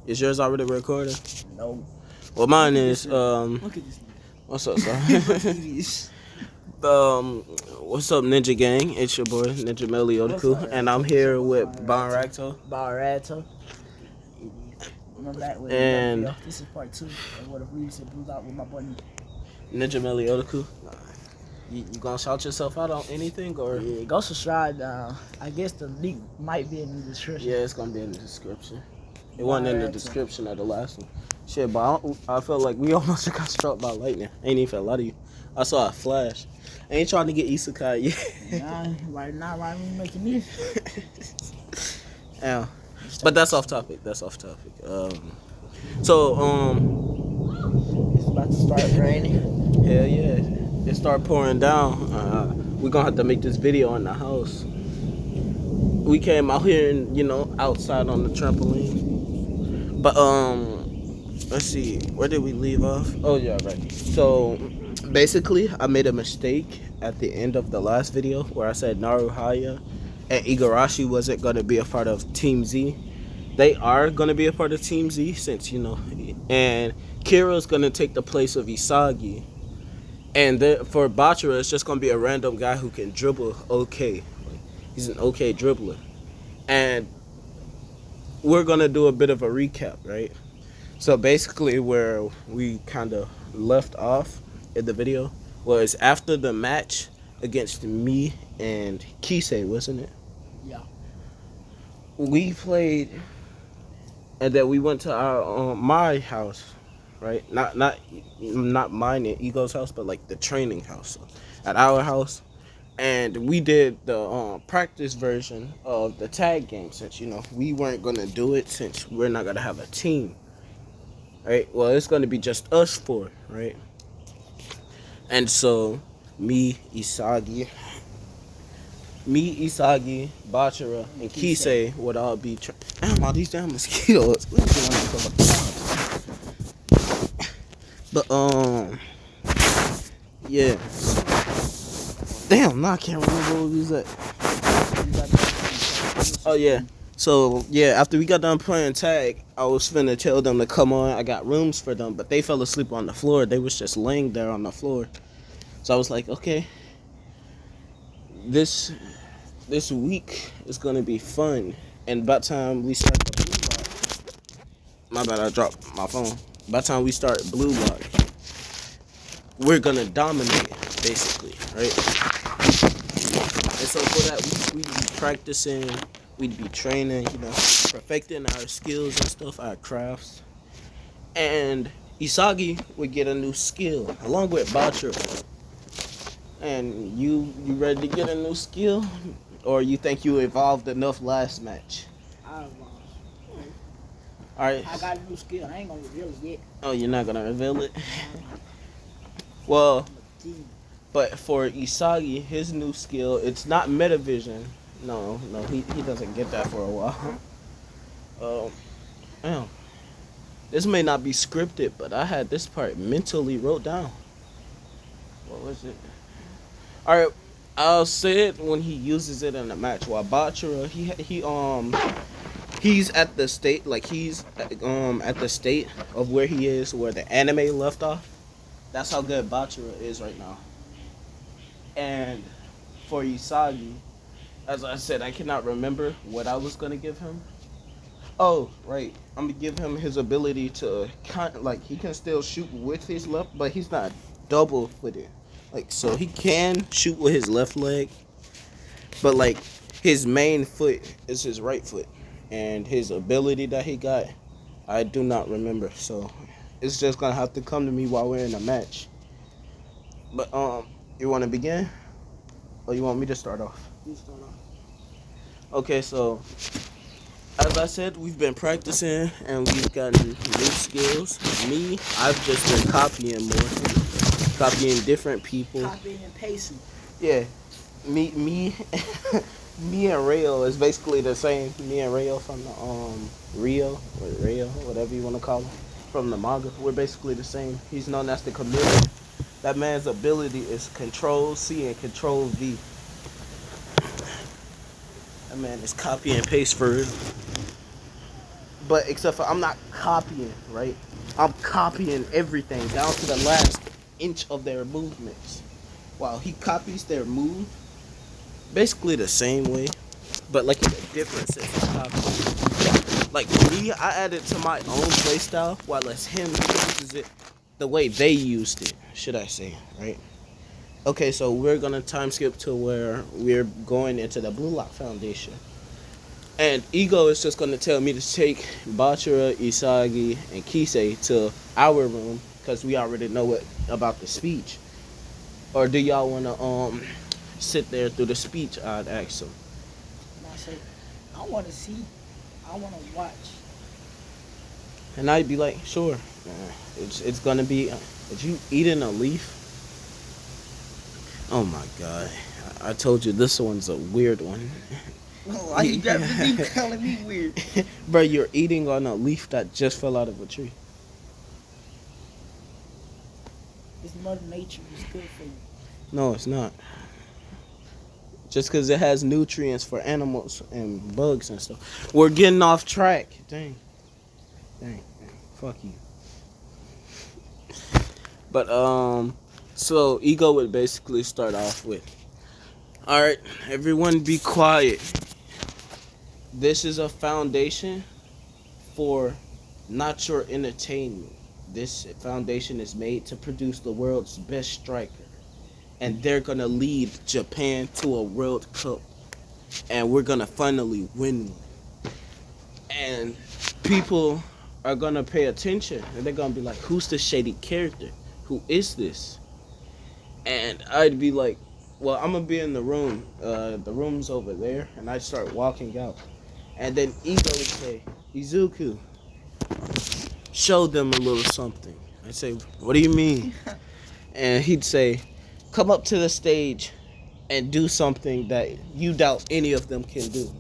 Is yours already recording? No. Well, mine is. Look at this. What's up, sir? What's up, Ninja Gang? It's your boy Ninjameliodaku, and I'm here with banragto. Banragto. Remember that with And this is part 2 of what if leaves it blew out with my boy Ninjameliodaku. You gonna shout yourself out on anything, or? Yeah, go subscribe down. I guess the link might be in the description. Yeah, it's gonna be in the description. It wasn't in the description of the last one. Shit, but I felt like we almost got struck by lightning. Ain't even a lot of you. I saw a flash. I ain't trying to get isekai yet. Nah, right now, right when we making this. Yeah. But that's off topic. That's off topic. It's about to start raining. Hell yeah. It started pouring down. We're gonna have to make this video in the house. We came out here and, outside on the trampoline. But let's see, where did we leave off? Oh yeah, right. So basically I made a mistake at the end of the last video where I said Naruhaya and Igarashi wasn't gonna be a part of Team Z. They are gonna be a part of Team Z since and Kira's gonna take the place of Isagi. And then for Bachira, it's just gonna be a random guy who can dribble okay. He's an okay dribbler. And we're gonna do a bit of a recap, right? So basically where we kind of left off in the video was after the match against me and Kisei, wasn't it? Yeah. We played, and then we went to our my house, right? Not mine and Ego's house, but like the training house at our house. And we did the practice version of the tag game since we weren't gonna do it since we're not gonna have a team, right? Well, it's gonna be just us four, right? And so me, Isagi, Bachira, and Kisei would all be. Damn, all these damn mosquitoes. But yeah. Damn, now I can't remember what we was at. Oh yeah. So yeah, after we got done playing tag, I was finna tell them to come on. I got rooms for them, but they fell asleep on the floor. They was just laying there on the floor. So I was like, okay, this week is gonna be fun. And by the time we start the blue lock, my bad, I dropped my phone. By the time we start blue lock, we're gonna dominate, basically, right? And so for that, we'd be practicing, we'd be training, perfecting our skills and stuff, our crafts. And Isagi would get a new skill, along with Bachira. And you ready to get a new skill? Or you think you evolved enough last match? I evolved. Alright. I got a new skill. I ain't gonna reveal it yet. Oh, you're not gonna reveal it? Well, but for Isagi, his new skill, it's not Metavision. No, he doesn't get that for a while. Damn. This may not be scripted, but I had this part mentally wrote down. What was it? Alright, I'll say it when he uses it in a match. While Bachira, he's at the state, like he's at the state of where he is, where the anime left off. That's how good Bachira is right now. And for Isagi, as I said, I cannot remember what I was gonna give him. Oh, right. I'm gonna give him his ability to he can still shoot with his left, but he's not double footed. So he can shoot with his left leg, but his main foot is his right foot, and his ability that he got, I do not remember. So it's just gonna have to come to me while we're in a match. But you want to begin, or you want me to start off? You start off. Okay, so as I said, we've been practicing and we've gotten new skills. Me, I've just been copying more. Copying different people. Copying and pasting. Yeah. Me and Rayo is basically the same. Me and Rayo from the Rayo, whatever you want to call him, from the manga. We're basically the same. He's known as the chameleon. That man's ability is Control C and Control V. That man is copy and paste for real. But except for I'm not copying, right? I'm copying everything down to the last inch of their movements. While he copies their move, basically the same way, but like in a different sense of copy. Like me, I added to my own playstyle, while as him uses it the way they used it, should I say, right? Okay, so we're gonna time skip to where we're going into the Blue Lock Foundation. And Ego is just gonna tell me to take Bachira, Isagi, and Kisei to our room because we already know what about the speech. Or do y'all wanna sit there through the speech? I'd ask them. And I say, I want to see. I want to watch. And I'd be like, sure. It's gonna be. Is you eating a leaf? Oh my god! I told you this one's a weird one. Why you got to be calling me weird? Bro, you're eating on a leaf that just fell out of a tree. This Mother Nature is good for you. No, it's not. Just because it has nutrients for animals and bugs and stuff. We're getting off track. Dang. Fuck you. But, so Ego would basically start off with, alright, everyone be quiet. This is a foundation for not your entertainment. This foundation is made to produce the world's best striker. And they're going to lead Japan to a World Cup. And we're going to finally win one. And people are going to pay attention. And they're going to be like, who's the shady character? Who is this? And I'd be like, well, I'm going to be in the room. The room's over there. And I'd start walking out. And then Ego would say, Izuku, show them a little something. I'd say, what do you mean? And he'd say, come up to the stage and do something that you doubt any of them can do.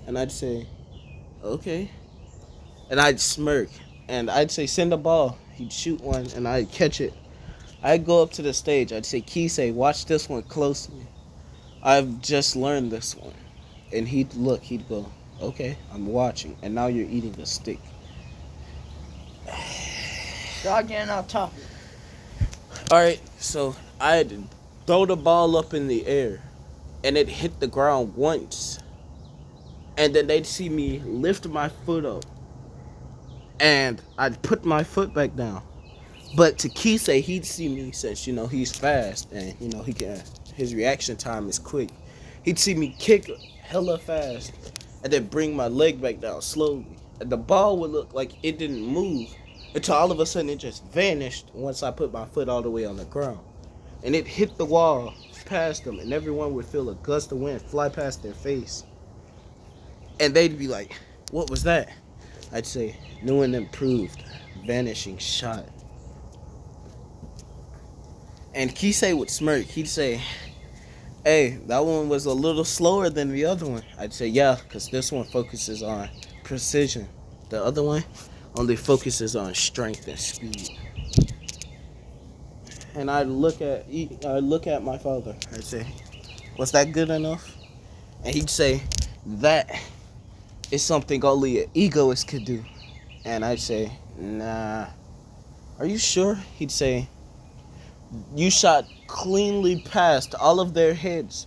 And I'd say, okay. And I'd smirk. And I'd say, send a ball. He'd shoot one and I'd catch it. I'd go up to the stage. I'd say, Kisei, watch this one closely. I've just learned this one. And he'd look, he'd go, okay, I'm watching. And now you're eating a stick. Y'all getting off topic. Alright, so I'd throw the ball up in the air. And it hit the ground once. And then they'd see me lift my foot up. And I'd put my foot back down. But to Kisei, he'd see me since, he's fast. And, he can, his reaction time is quick. He'd see me kick hella fast. And then bring my leg back down slowly. And the ball would look like it didn't move. Until all of a sudden it just vanished once I put my foot all the way on the ground. And it hit the wall past them. And everyone would feel a gust of wind fly past their face. And they'd be like, what was that? I'd say, new and improved vanishing shot. And Kisei would smirk. He'd say, hey, that one was a little slower than the other one. I'd say, yeah, because this one focuses on precision. The other one only focuses on strength and speed. And I'd look at my father. I'd say, was that good enough? And he'd say, that is something only an egoist could do. And I'd say, nah. Are you sure? He'd say, you shot cleanly past all of their heads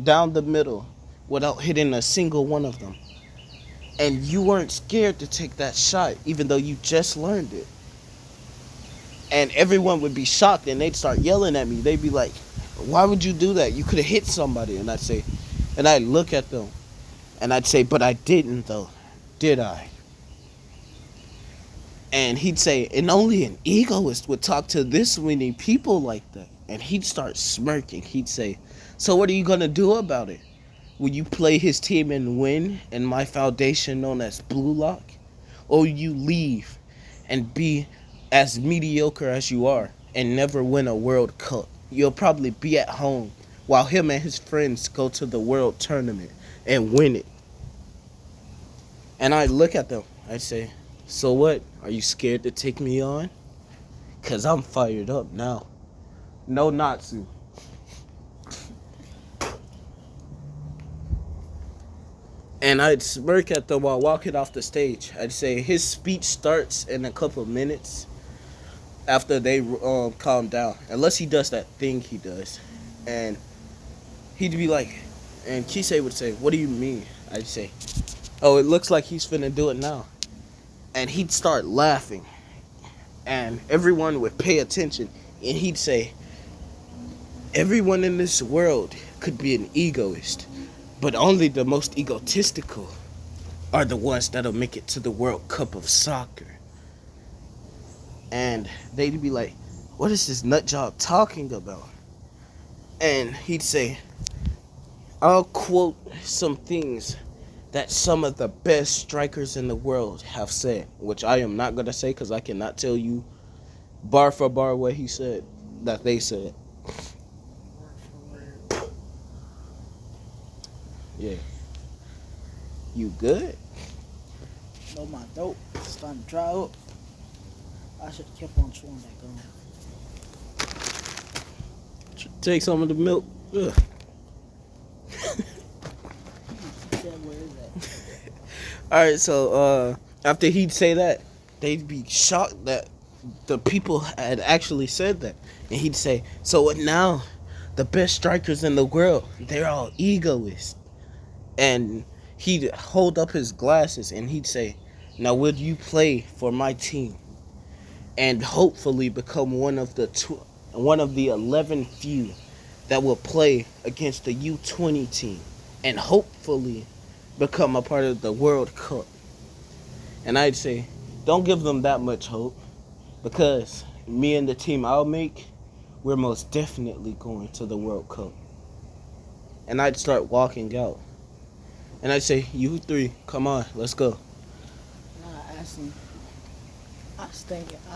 down the middle without hitting a single one of them. And you weren't scared to take that shot even though you just learned it. And everyone would be shocked and they'd start yelling at me. They'd be like, why would you do that? You could have hit somebody. And I'd look at them and I'd say, but I didn't though, did I? And he'd say, and only an egoist would talk to this many people like that. And he'd start smirking. He'd say, so what are you going to do about it? Will you play his team and win in my foundation known as Blue Lock? Or will you leave and be as mediocre as you are and never win a World Cup? You'll probably be at home while him and his friends go to the World Tournament and win it. And I'd look at them. I'd say, so what? Are you scared to take me on? Because I'm fired up now. No Natsu. And I'd smirk at them while walking off the stage. I'd say his speech starts in a couple of minutes after they calm down, unless he does that thing he does, and he'd be like, and Kisei would say, "What do you mean?" I'd say, "Oh, it looks like he's finna do it now," and he'd start laughing, and everyone would pay attention, and he'd say, "Everyone in this world could be an egoist, but only the most egotistical are the ones that'll make it to the World Cup of soccer." And they'd be like, "What is this nut job talking about?" And he'd say, "I'll quote some things that some of the best strikers in the world have said," which I am not going to say because I cannot tell you bar for bar what he said, that they said. Yeah. You good? No, my throat starting to dry up. I should have kept on chewing that gum. Take some of the milk. Ugh. Where is that? Alright, so after he'd say that, they'd be shocked that the people had actually said that. And he'd say, "So what now? The best strikers in the world, they're all egoists." And he'd hold up his glasses and he'd say, "Now would you play for my team and hopefully become one of the 11 few that will play against the U20 team and hopefully become a part of the World Cup?" And I'd say, "Don't give them that much hope, because me and the team I'll make, we're most definitely going to the World Cup." And I'd start walking out. And I'd say, "You three, come on, let's go." Nah, actually, I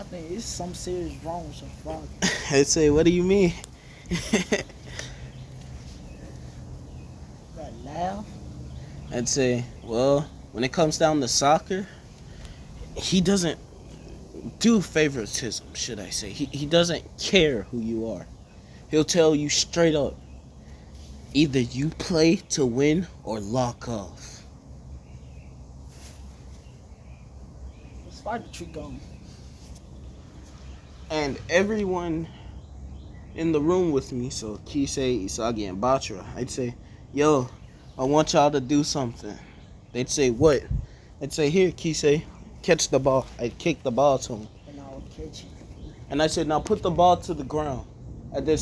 think it's some serious wrong with your father. I'd say, "What do you mean?" That laugh. I'd say, "Well, when it comes down to soccer, he doesn't do favoritism, should I say. He doesn't care who you are. He'll tell you straight up, either you play to win or lock off." Let's fight the tree gum. And everyone in the room with me, so Kisei, Isagi, and Bachira, I'd say, "Yo, I want y'all to do something." They'd say, "What?" I'd say, "Here, Kisei, catch the ball." I'd kick the ball to him. And I'll catch you. And I said, "Now put the ball to the ground." And then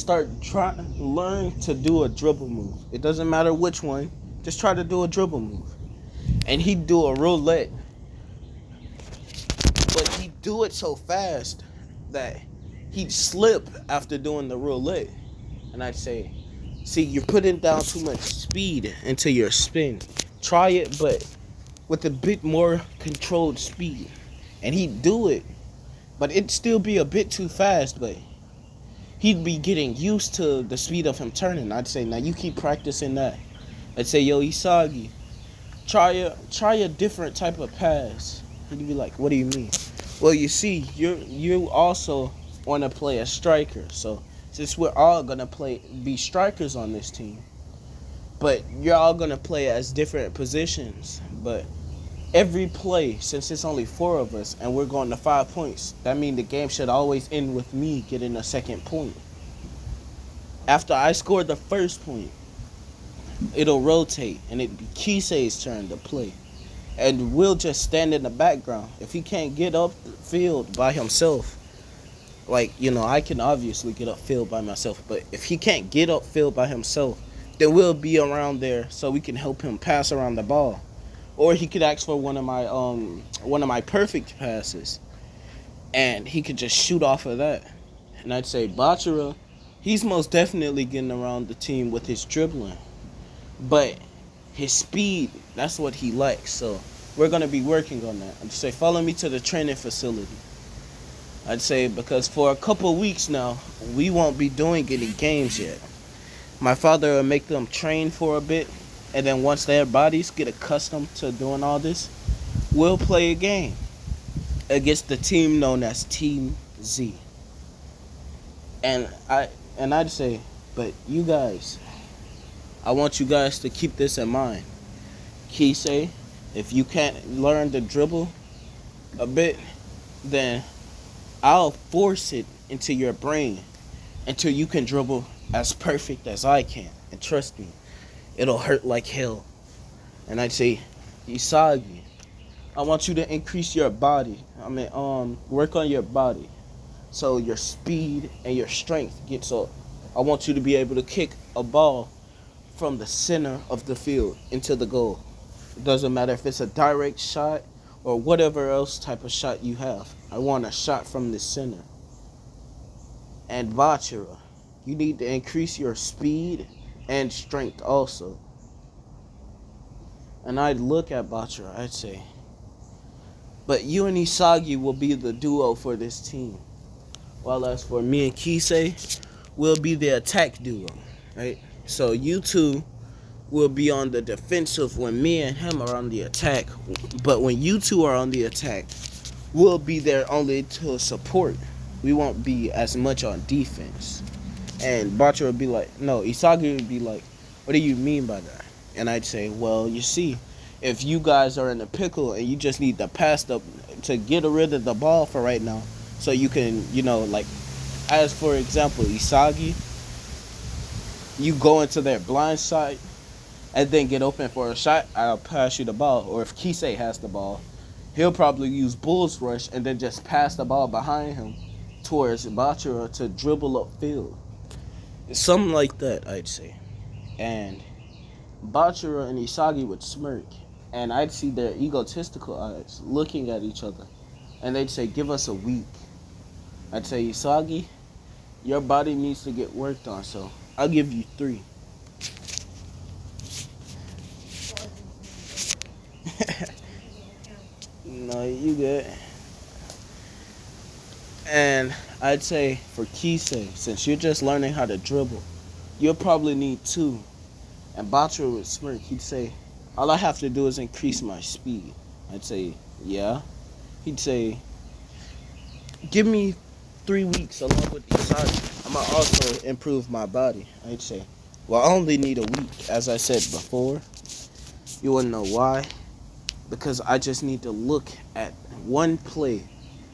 learn to do a dribble move. It doesn't matter which one, just try to do a dribble move. And he'd do a roulette, but he'd do it so fast that he'd slip after doing the roulette. And I'd say, "See, you're putting down too much speed into your spin. Try it, but with a bit more controlled speed." And he'd do it, but it'd still be a bit too fast, but he'd be getting used to the speed of him turning. I'd say, "Now you keep practicing that." I'd say, "Yo, Isagi, try a different type of pass." He'd be like, "What do you mean?" "Well, you see, you also want to play a striker. So since we're all gonna be strikers on this team, but you're all gonna play as different positions. But every play, since it's only 4 of us and we're going to 5 points, that means the game should always end with me getting a second point. After I score the first point, it'll rotate and it'd be Kisei's turn to play. And we'll just stand in the background. If he can't get up the field by himself, like, I can obviously get upfield by myself, but if he can't get upfield by himself, then we'll be around there so we can help him pass around the ball. Or he could ask for one of my perfect passes, and he could just shoot off of that." And I'd say, "Bachira, he's most definitely getting around the team with his dribbling, but his speed, that's what he lacks. So we're gonna be working on that." I'd say, "Follow me to the training facility." I'd say, because for a couple of weeks now, we won't be doing any games yet. My father will make them train for a bit, and then once their bodies get accustomed to doing all this, we'll play a game against the team known as Team Z. And I'd say, "But you guys, I want you guys to keep this in mind. Kisei, if you can't learn to dribble a bit, then I'll force it into your brain until you can dribble as perfect as I can. And trust me, it'll hurt like hell. And I'd say, Isagi, I want you to increase your body. Work on your body so your speed and your strength gets up. I want you to be able to kick a ball from the center of the field into the goal. It doesn't matter if it's a direct shot or whatever else type of shot you have. I want a shot from the center. And Bachira, you need to increase your speed and strength also. And I'd look at Bachira, I'd say, but you and Isagi will be the duo for this team. While as for me and Kisei, we'll be the attack duo, right? So you two will be on the defensive when me and him are on the attack. But when you two are on the attack, we'll be there only to support. We won't be as much on defense. And Bachira would be like, no, Isagi would be like, what do you mean by that? And I'd say, well, you see, if you guys are in a pickle and you just need to pass to get rid of the ball for right now, so you can, as for example, Isagi, you go into their blind side and then get open for a shot, I'll pass you the ball. Or if Kisei has the ball, he'll probably use Bull's Rush and then just pass the ball behind him towards Bachira to dribble upfield. Something like that, I'd say. And Bachira and Isagi would smirk, and I'd see their egotistical eyes looking at each other, and they'd say, give us a week. I'd say, Isagi, your body needs to get worked on, so I'll give you 3. No, you good. And I'd say for Kisei, since you're just learning how to dribble, you'll probably need 2. And Bachira would smirk. He'd say, all I have to do is increase my speed. I'd say, yeah. He'd say, give me 3 weeks along with Isagi. I'm going to also improve my body. I'd say, well, I only need a week. As I said before, you wouldn't know why. Because I just need to look at one play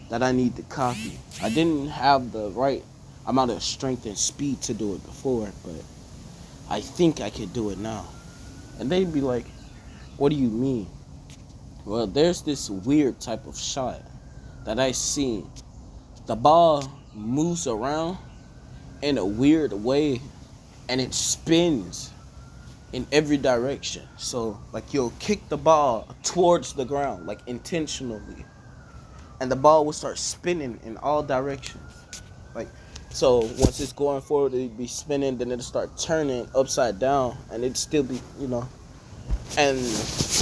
that I need to copy. I didn't have the right amount of strength and speed to do it before, but I think I could do it now. And they'd be like, what do you mean? Well, there's this weird type of shot that I seen. The ball moves around in a weird way and it spins in every direction. So you'll kick the ball towards the ground, intentionally, and the ball will start spinning in all directions. So once it's going forward, it'd be spinning, then it'll start turning upside down, and it'd still be, and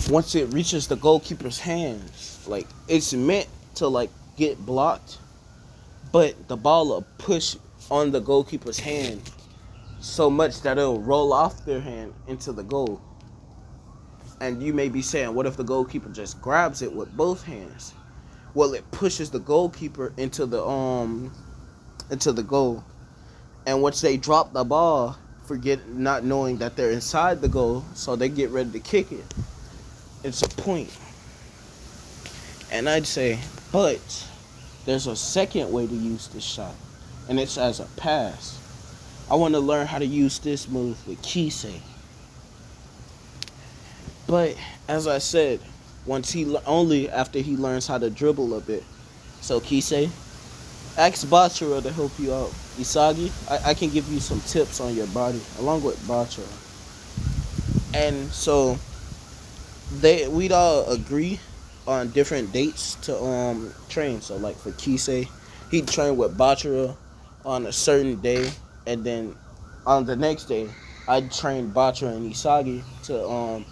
once it reaches the goalkeeper's hands, it's meant to get blocked, but the ball will push on the goalkeeper's hand so much that it'll roll off their hand into the goal. And you may be saying, what if the goalkeeper just grabs it with both hands? Well, it pushes the goalkeeper into the goal. And once they drop the ball, not knowing that they're inside the goal, so they get ready to kick it. It's a point. And I'd say, but there's a second way to use this shot, and it's as a pass. I want to learn how to use this move with Kisei. But as I said, only after he learns how to dribble a bit. So Kisei, ask Bachira to help you out. Isagi, I can give you some tips on your body along with Bachira. And so we'd all agree on different dates to train. So for Kisei, he'd train with Bachira on a certain day, and then on the next day I'd train Bachira and Isagi to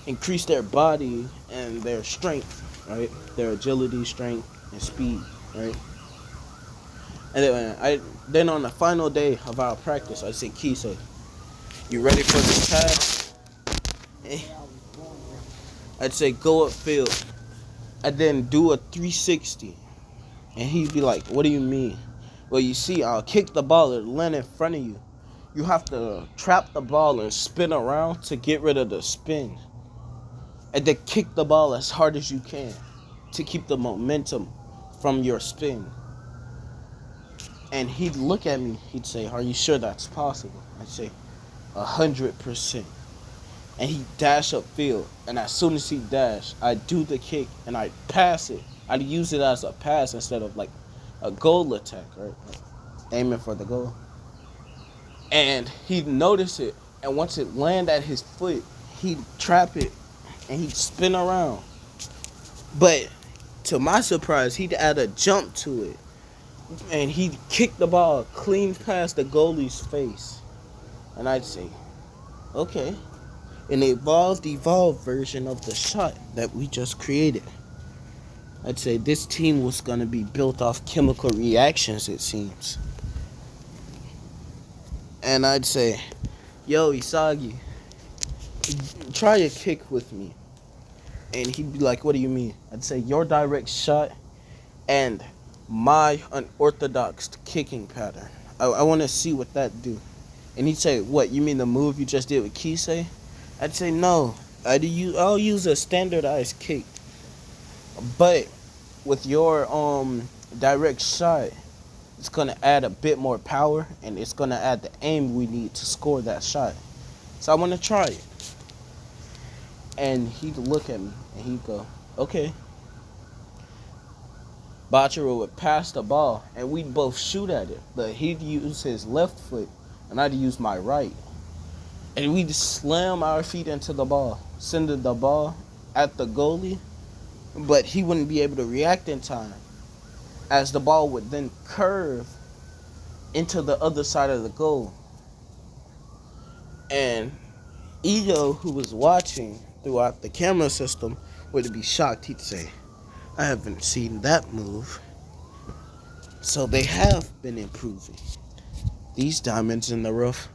increase their body and their strength, right? Their agility, strength, and speed, right? And then on the final day of our practice, I said, Kisei, you ready for this pass? I'd say go upfield and then do a 360. And he'd be like, what do you mean? Well, you see, I'll kick the ball and land in front of you. You have to trap the ball and spin around to get rid of the spin. and then kick the ball as hard as you can to keep the momentum from your spin. And he'd look at me, he'd say, "Are you sure that's possible?" I'd say, 100%. And he'd dash upfield, and as soon as he dashed, I'd do the kick and I'd pass it. I'd use it as a pass instead of like a goal attack, right? Like aiming for the goal. And he'd notice it, and once it landed at his foot, he'd trap it and he'd spin around. But to my surprise, he'd add a jump to it, and he'd kick the ball clean past the goalie's face. And I'd say, okay, an evolved version of the shot that we just created. I'd say this team was going to be built off chemical reactions, it seems. And I'd say, yo, Isagi, try a kick with me. And he'd be like, what do you mean? I'd say, your direct shot and my unorthodox kicking pattern. I want to see what that do. And he'd say, what, you mean the move you just did with Kisei? I'd say, no. I'll use a standardized kick. But with your direct shot, it's going to add a bit more power, and it's going to add the aim we need to score that shot. So I want to try it. And he'd look at me, and he'd go, okay. Bachiro would pass the ball, and we'd both shoot at it. But he'd use his left foot, and I'd use my right. And we'd slam our feet into the ball, sending the ball at the goalie, but he wouldn't be able to react in time, as the ball would then curve into the other side of the goal. And Ego, who was watching throughout the camera system, would be shocked. He'd say, I haven't seen that move. So they have been improving. These diamonds in the rough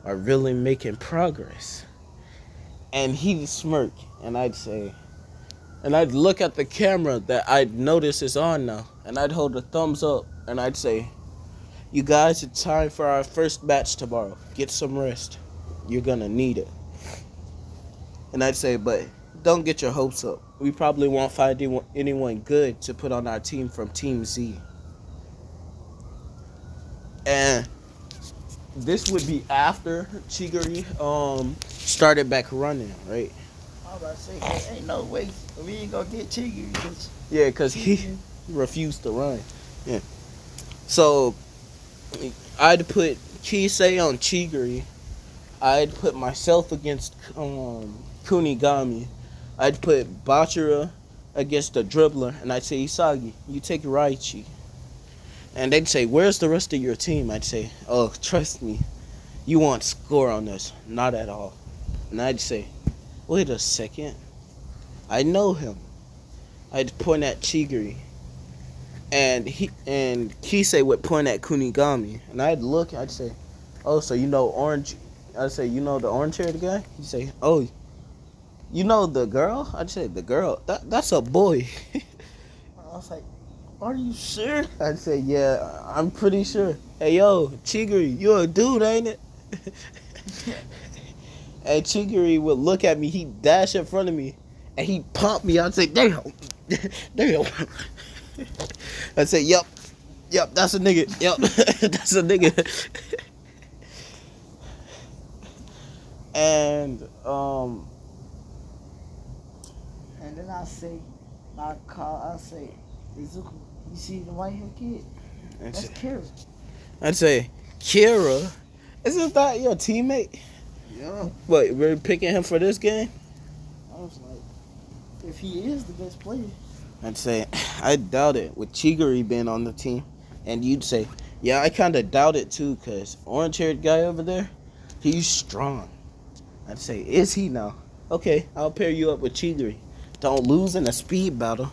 are really making progress. And he'd smirk, and I'd say, and I'd look at the camera that I'd notice is on now, and I'd hold a thumbs up, and I'd say, you guys, it's time for our first match tomorrow. Get some rest. You're gonna need it. And I'd say, but don't get your hopes up. We probably won't find anyone good to put on our team from Team Z. And this would be after Chigiri started back running, right? I was about to say, hey, ain't no way we ain't gonna get Chiggy. Yeah, because he refused to run. Yeah. So I'd put Kisei on Chigiri. I'd put myself against Kunigami. I'd put Bachira against the dribbler. And I'd say, Isagi, you take Raichi. And they'd say, where's the rest of your team? I'd say, oh, trust me, you won't score on us. Not at all. And I'd say, wait a second. I know him. I'd point at Chigiri. And Kisei would point at Kunigami. And I'd look, I'd say, oh, so you know Orange. I'd say, you know the orange-haired guy? He'd say, oh, you know the girl? I'd say, the girl? That's a boy. I was like, are you sure? I'd say, yeah, I'm pretty sure. Hey, yo, Chigiri, you a dude, ain't it? And Chigiri would look at me, he'd dash in front of me, and he'd pump me. I'd say, damn, damn. I'd say, yep, that's a nigga. Yep, that's a nigga. And then I say, I say, Izuku, you see the white hair kid? That's Kira. I'd say, Kira? Isn't that your teammate? Yeah. What, we're picking him for this game? I was like, if he is the best player. I'd say, I doubt it, with Chigiri being on the team. And you'd say, yeah, I kind of doubt it too, because orange-haired guy over there, he's strong. I'd say, is he now? Okay, I'll pair you up with Chigiri. Don't lose in a speed battle.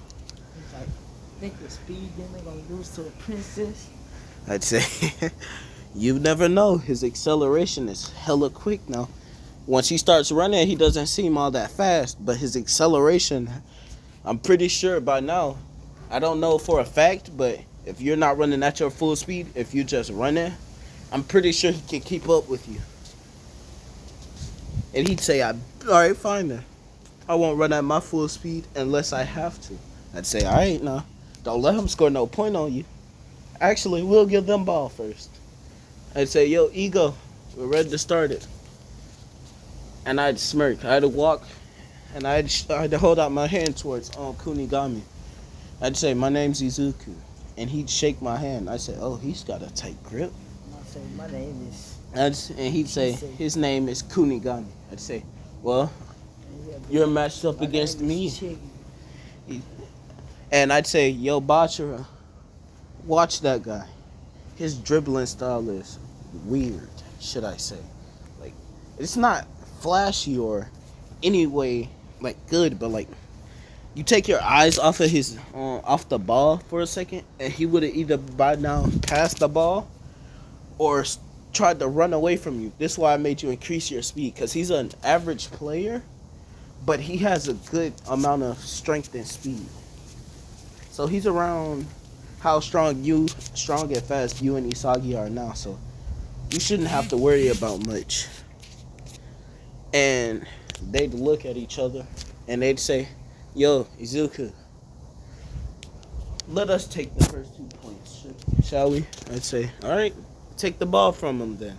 He's like, think the speed, then they're going to lose to a princess. I'd say, you never know. His acceleration is hella quick now. Once he starts running, he doesn't seem all that fast, but his acceleration, I'm pretty sure by now, I don't know for a fact, but if you're not running at your full speed, if you're just running, I'm pretty sure he can keep up with you. And he'd say, all right, fine then. I won't run at my full speed unless I have to. I'd say, all right, now, don't let him score no point on you. Actually, we'll give them ball first. I'd say, yo, ego, we're ready to start it. And I'd smirk. I'd walk, and I'd hold out my hand towards Kunigami. I'd say, my name's Izuku. And he'd shake my hand. I'd say, oh, he's got a tight grip. I'd say, my name is. And he'd say, his name is Kunigami. I'd say, well, you're matched up against me. And I'd say, yo, Bachira, watch that guy. His dribbling style is weird, should I say. Like, it's not flashy or any way, like, good, but, like, you take your eyes off of his, off the ball for a second, and he would have either by now passed the ball or tried to run away from you. This is why I made you increase your speed, because he's an average player, but he has a good amount of strength and speed. So he's around how strong and fast you and Isagi are now, so you shouldn't have to worry about much. And they'd look at each other and they'd say, yo, Izuku, let us take the first 2 points, shall we? I'd say, all right, take the ball from him then.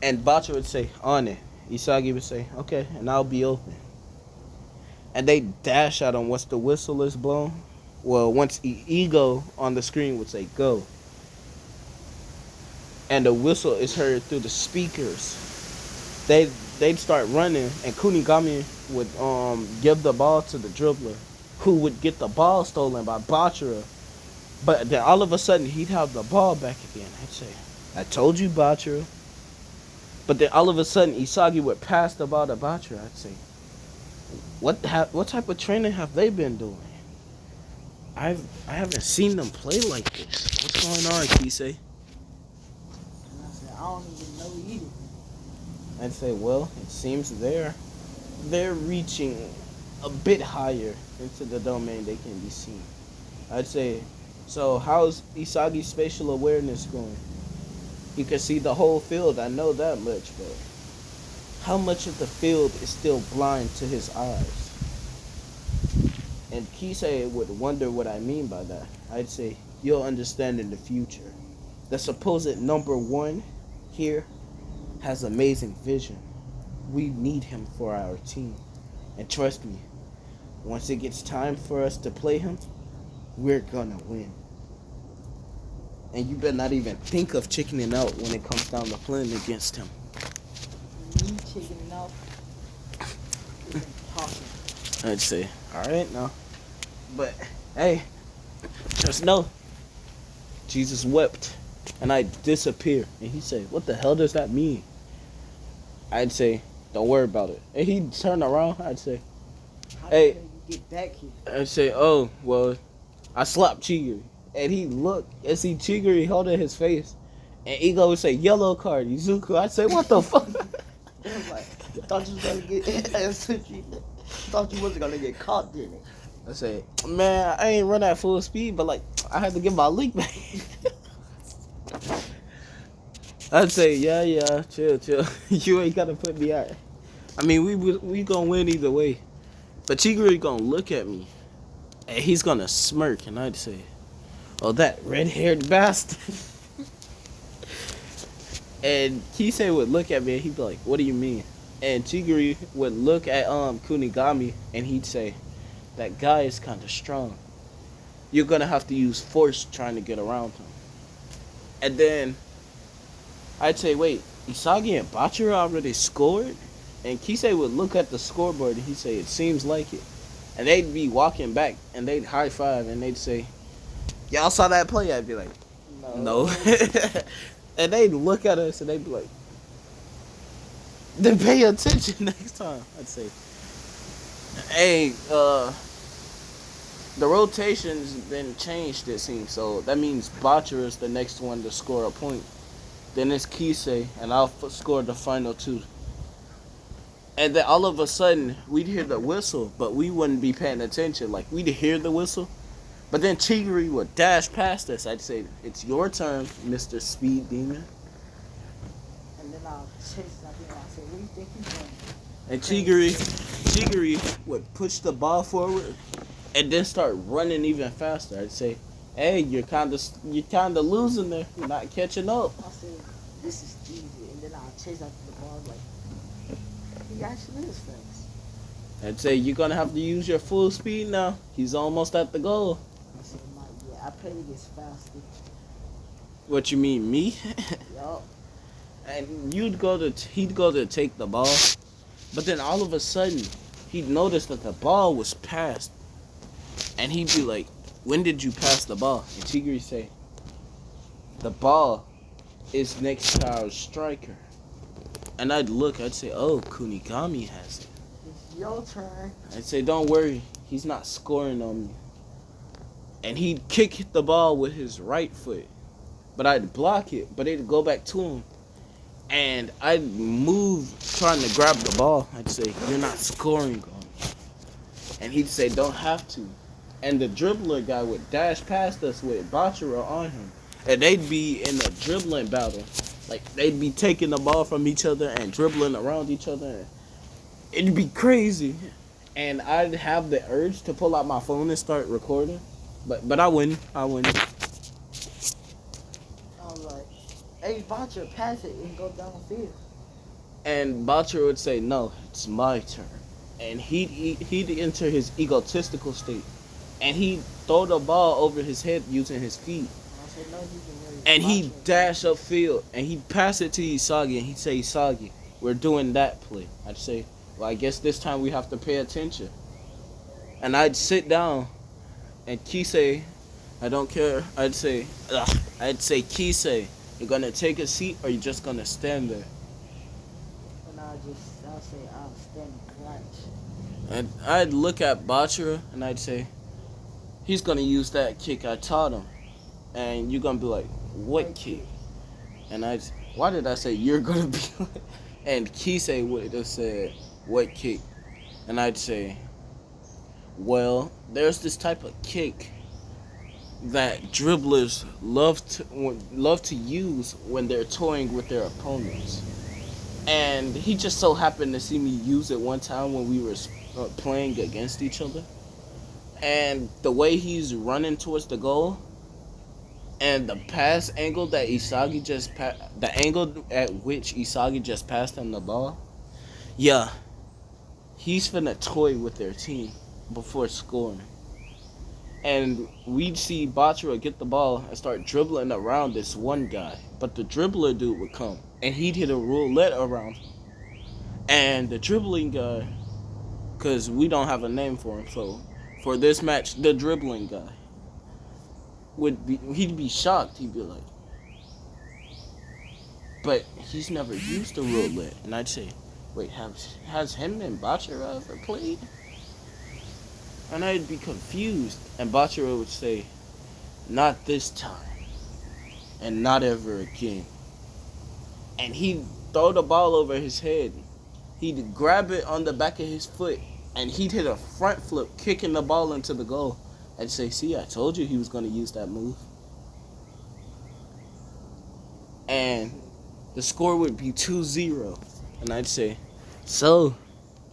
And Bacha would say, on it. Isagi would say, okay, and I'll be open. And they dash at him once the whistle is blown. Well, once Ego on the screen would say, go. And the whistle is heard through the speakers. They'd start running, and Kunigami would give the ball to the dribbler, who would get the ball stolen by Bachira. But then all of a sudden, he'd have the ball back again. I'd say, I told you, Bachira. But then all of a sudden, Isagi would pass the ball to Bachira. I'd say, what type of training have they been doing? I haven't seen them play like this. What's going on, Kisei? And I said, I don't even know either. I'd say, well, it seems they're reaching a bit higher into the domain they can be seen. I'd say, so how's Isagi's spatial awareness going? He can see the whole field, I know that much, but how much of the field is still blind to his eyes? And Kisei would wonder what I mean by that. I'd say, you'll understand in the future. The supposed number one here has amazing vision. We need him for our team. And trust me, once it gets time for us to play him, we're gonna win. And you better not even think of chickening out when it comes down to playing against him. Me chickening out? Talking. I'd say, alright now. But, hey, just know, Jesus wept, and I disappear. And he said, what the hell does that mean? I'd say, don't worry about it. And he'd turn around, I'd say, hey. How did you get back here? I'd say, oh, well, I slapped Chigiri. And he'd look and see Chigiri holding his face. And Ego would say, yellow card, Izuku. I'd say, what the fuck? It was like, thought you was gonna get thought you wasn't gonna get caught, didn't it? I say, man, I ain't run at full speed, but like, I had to get my leak back. I'd say, yeah, chill. You ain't gotta put me out. I mean, we gonna win either way. But Chigiri gonna look at me, and he's gonna smirk, and I'd say, oh, that red-haired bastard. And Kisei would look at me, and he'd be like, what do you mean? And Chigiri would look at Kunigami, and he'd say, that guy is kind of strong. You're gonna have to use force trying to get around him. And then I'd say, wait, Isagi and Bachira already scored? And Kisei would look at the scoreboard and he'd say, it seems like it. And they'd be walking back and they'd high five and they'd say, y'all saw that play? I'd be like, no. And they'd look at us and they'd be like, then pay attention next time. I'd say, hey, the rotation's been changed, it seems. So that means Bachira is the next one to score a point. Then it's Kisei, and I'll score the final two. And then all of a sudden, we'd hear the whistle, but we wouldn't be paying attention. Like, we'd hear the whistle, but then Chigiri would dash past us. I'd say, it's your turn, Mr. Speed Demon. And then I'll chase that thing and I'll say, what do you think you're doing? And Tigiri would push the ball forward and then start running even faster. I'd say, hey, you're kind of losing there. You're not catching up. I said, this is easy. And then I'll chase after the ball. Like, he actually is fast. I'd say, you're going to have to use your full speed now. He's almost at the goal. I said, not yet. I pray he gets faster. What you mean, me? Yup. And he'd go to take the ball. But then all of a sudden, he'd notice that the ball was passed. And he'd be like, when did you pass the ball? And Tigiri say, the ball is next to our striker. And I'd say, oh, Kunigami has it. It's your turn. I'd say, don't worry, he's not scoring on me. And he'd kick the ball with his right foot. But I'd block it, but it'd go back to him. And I'd move trying to grab the ball. I'd say, you're not scoring on me. And he'd say, don't have to. And the dribbler guy would dash past us with Bachara on him. And they'd be in a dribbling battle. Like, they'd be taking the ball from each other and dribbling around each other. It'd be crazy. And I'd have the urge to pull out my phone and start recording. But I wouldn't. I was like, hey, Bachara, pass it and go downfield. And Bachara would say, no, it's my turn. And he'd enter his egotistical state. And he'd throw the ball over his head using his feet. I said, no, you can really And he'd dash upfield. And he'd pass it to Isagi. And he'd say, Isagi, we're doing that play. I'd say, well, I guess this time we have to pay attention. And I'd sit down. And Kisei, I don't care. I'd say, Kisei, you're going to take a seat or you're just going to stand there? And I'll say, I'll stand clutch. And I'd look at Bachara and I'd say, he's going to use that kick I taught him. And you're going to be like, what kick? And why did I say you're going to be like? And Kisei would have said, what kick? And I'd say, well, there's this type of kick that dribblers love to use when they're toying with their opponents. And he just so happened to see me use it one time when we were playing against each other. And the way he's running towards the goal and the pass angle that Isagi the angle at which Isagi just passed him the ball, yeah, he's finna toy with their team before scoring. And we'd see Bachara get the ball and start dribbling around this one guy. But the dribbler dude would come and he'd hit a roulette around him. And the dribbling guy, because we don't have a name for him, so for this match, the dribbling guy he'd be shocked. He'd be like, but he's never used a roulette. And I'd say, wait, has him and Bachara ever played? And I'd be confused. And Bachara would say, not this time. And not ever again. And he'd throw the ball over his head. He'd grab it on the back of his foot. And he'd hit a front flip, kicking the ball into the goal. I'd say, see, I told you he was going to use that move. And the score would be 2-0. And I'd say, so,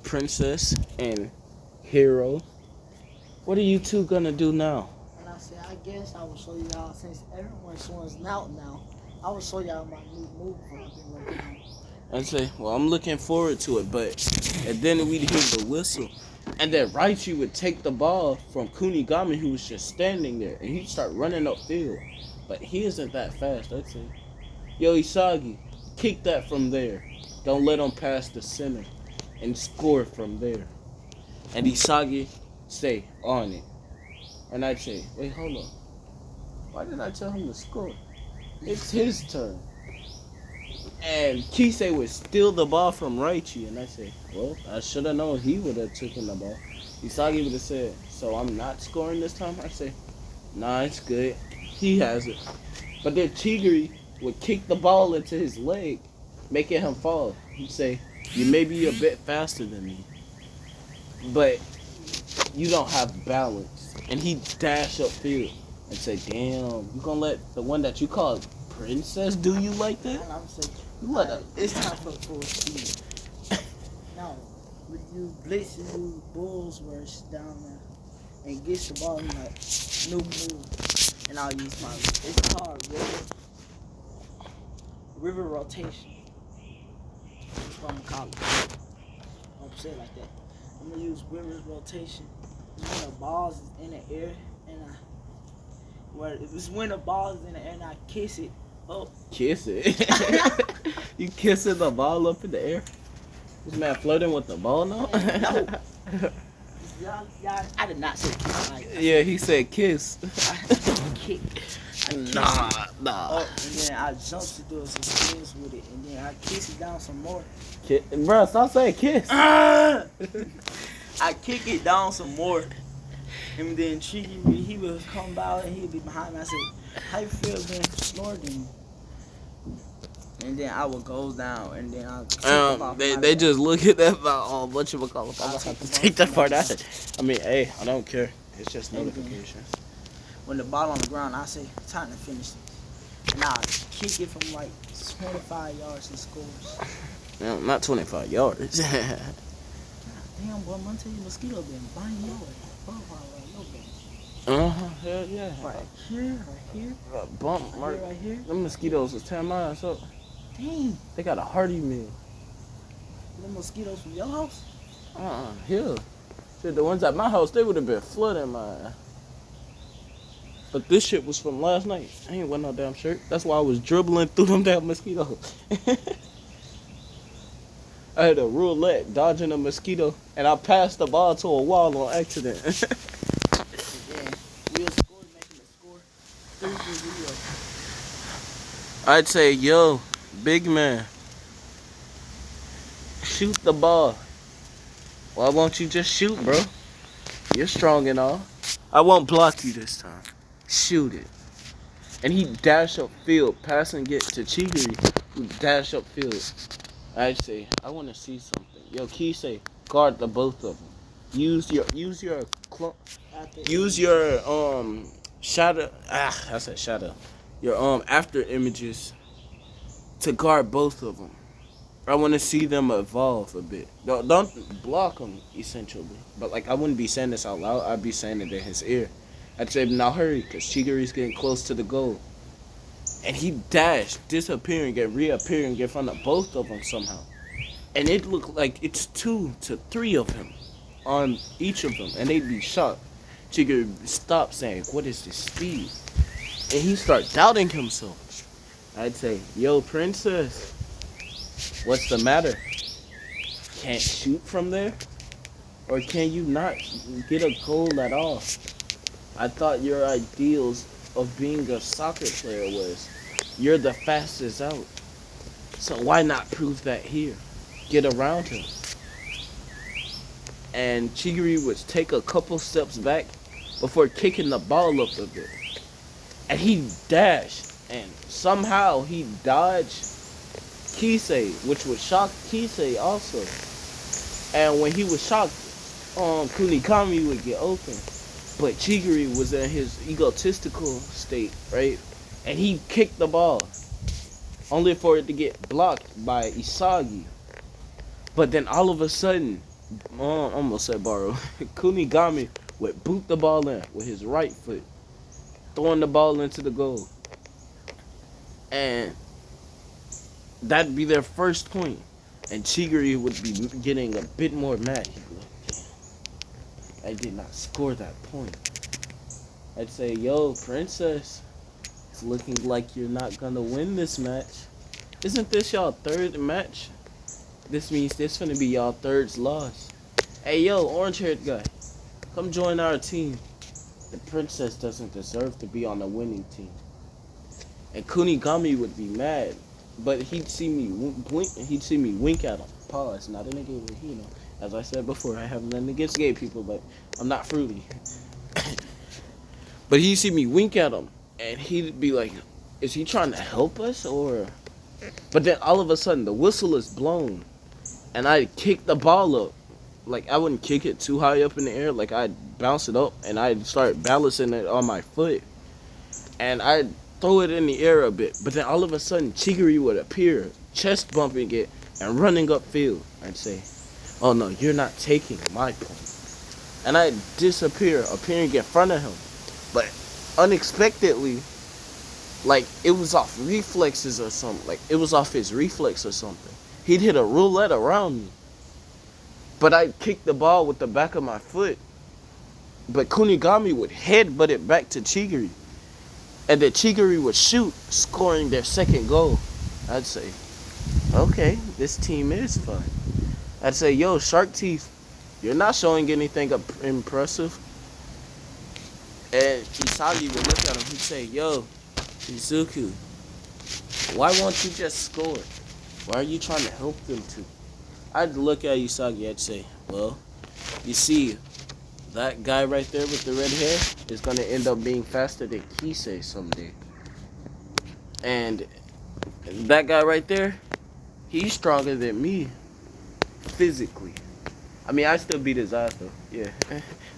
Princess and Hero, what are you two gonna do now? And I said, I guess I will show y'all, since everyone's showing out now, I will show y'all my new move. I'd say, well, I'm looking forward to it, and then we'd hear the whistle. And then Raichi would take the ball from Kunigami, who was just standing there, and he'd start running upfield. But he isn't that fast, I'd say. Yo, Isagi, kick that from there. Don't let him pass the center and score from there. And Isagi say, on it. And I'd say, wait, hold on. Why did I tell him to score? It's his turn. And Kisei would steal the ball from Raichi. And I say, well, I should have known he would have taken the ball. Isagi would have said, so I'm not scoring this time? I say, nah, it's good. He has it. But then Tigiri would kick the ball into his leg, making him fall. He'd say, you may be a bit faster than me, but you don't have balance. And he'd dash upfield and say, damn, you gonna let the one that you call Princess do you like that? And I'm saying, What? it's time for full speed. No. We use blitz and use bulls rush down there and gets the ball in like new move. And I'll use my, it's called river rotation. That's what I'm gonna call it. I'm gonna say it like that. I'm gonna use river rotation. When the ball is in the air and when the ball is in the air and I kiss it up. Kiss it? You kissing the ball up in the air? This man flirting with the ball now? No. Y'all, I did not say kiss. Yeah, he said kiss. Kick. Nah. Up, and then I jump to do some spins with it, and then I kiss it down some more. Bro, stop saying kiss. I kick it down some more, and then he would come by and he'd be behind me. I said, "How you feel being slower than me?" And then I would go down, and then I'll they just look at that about what you would call it. I'm gonna have to take that part out. I mean, hey, I don't care. It's just notifications. When the ball on the ground, I say, "Time to finish this," and I'll kick it from like 25 yards and scores. No, not 25 yards. Damn, boy, I'm gonna tell you, mosquito been biting your Hell yeah. Right here. Bump, Right here. Them mosquitoes was 10 miles up. Dang. They got a hearty meal. The mosquitoes from your house? Here. Shit, the ones at my house, they would have been flooding my ass. But this shit was from last night. I ain't wear no damn shirt. That's why I was dribbling through them damn mosquitoes. I had a roulette dodging a mosquito, and I passed the ball to a wall on accident. Yeah. We'll score, making the score 3-0. I'd say, yo, big man, shoot the ball. Why won't you just shoot, bro? You're strong and all. I won't block you this time. Shoot it. And he dash up field, passing it to Chigiri, who dash up field. I'd say, I want to see something. Yo, Key say, guard the both of them. Use your shadow. I said shadow. Your after images to guard both of them. I want to see them evolve a bit. Don't block them, essentially. But, like, I wouldn't be saying this out loud. I'd be saying it in his ear. I'd say, now hurry, because Chigiri's getting close to the goal. And he dashed, disappearing and reappearing in front of both of them somehow. And it looked like it's 2 to 3 of him on each of them. And they'd be shocked. Chigiri stopped saying, what is this speed? And he started doubting himself. I'd say, yo, princess, what's the matter? Can't shoot from there? Or can you not get a goal at all? I thought your ideals of being a soccer player was you're the fastest out. So why not prove that here? Get around him. And Chigiri would take a couple steps back before kicking the ball up a bit. And he dashed, and somehow he dodged Kisei, which would shock Kisei also. And when he was shocked, Kunikami would get open. But Chigiri was in his egotistical state, right? And he kicked the ball, only for it to get blocked by Isagi. But then all of a sudden, almost said Baro, Kunigami would boot the ball in with his right foot, throwing the ball into the goal. And that'd be their first point. And Chigiri would be getting a bit more mad. He'd be like, I did not score that point. I'd say, yo, princess, it's looking like you're not gonna win this match. Isn't this y'all third match? This means this gonna be y'all third loss. Hey, yo, orange-haired guy, come join our team. The princess doesn't deserve to be on the winning team. And Kunigami would be mad, but he'd see me blink, and he'd see me wink at him. Pause. Not in a gay way, you know. As I said before, I have nothing against gay people, but I'm not fruity. But he'd see me wink at him, and he'd be like, is he trying to help us, or... But then all of a sudden, the whistle is blown, and I'd kick the ball up. Like, I wouldn't kick it too high up in the air. Like, I'd bounce it up, and I'd start balancing it on my foot. And I'd throw it in the air a bit. But then all of a sudden, Chigiri would appear, chest bumping it, and running upfield. I'd say, Oh no, you're not taking my point. And I disappear, appearing in front of him. But unexpectedly, like it was off reflexes or something. Like it was off his reflex or something. He'd hit a roulette around me. But I kicked the ball with the back of my foot. But Kunigami would headbutt it back to Chigiri. And then Chigiri would shoot, scoring their second goal. I'd say, okay, this team is fun. I'd say, yo, Shark Teeth, you're not showing anything impressive. And Isagi would look at him, he'd say, yo, Izuku, why won't you just score? Why are you trying to help them to? I'd look at Isagi, I'd say, well, you see, that guy right there with the red hair is going to end up being faster than Kisei someday. And that guy right there, he's stronger than me physically. I mean, I still beat his ass though, yeah.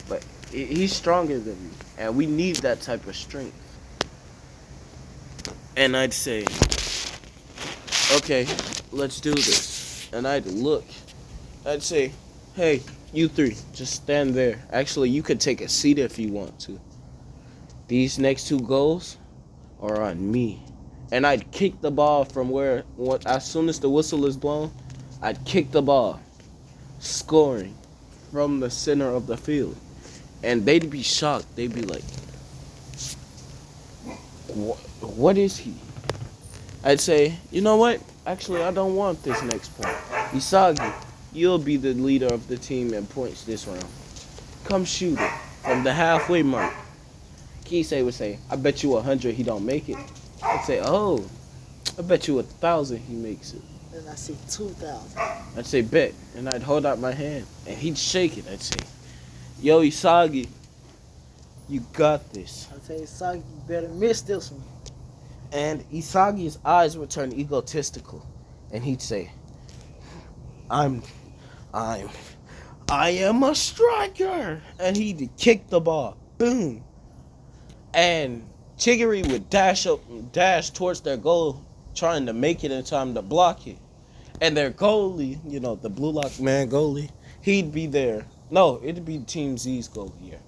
But he's stronger than me, and we need that type of strength. And I'd say, okay, let's do this. And I'd look. I'd say, hey, you three, just stand there. Actually, you could take a seat if you want to. These next two goals are on me. And I'd kick the ball from as soon as the whistle is blown, I'd kick the ball, scoring from the center of the field. And they'd be shocked. They'd be like, what is he? I'd say, you know what? Actually, I don't want this next point. Isagi, you'll be the leader of the team in points this round. Come shoot it from the halfway mark. Kisei would say, I bet you 100 he don't make it. I'd say, oh, I bet you 1,000 he makes it. Then I say 2,000. I'd say, bet. And I'd hold out my hand. And he'd shake it. I'd say, yo, Isagi, you got this. I'd say, Isagi, you better miss this one. And Isagi's eyes would turn egotistical. And he'd say, I am a striker. And he'd kick the ball. Boom. And Chigiri would dash towards their goal, trying to make it in time to block it. And their goalie, the Blue Lock man goalie, he'd be there. No, it'd be Team Z's goalie here.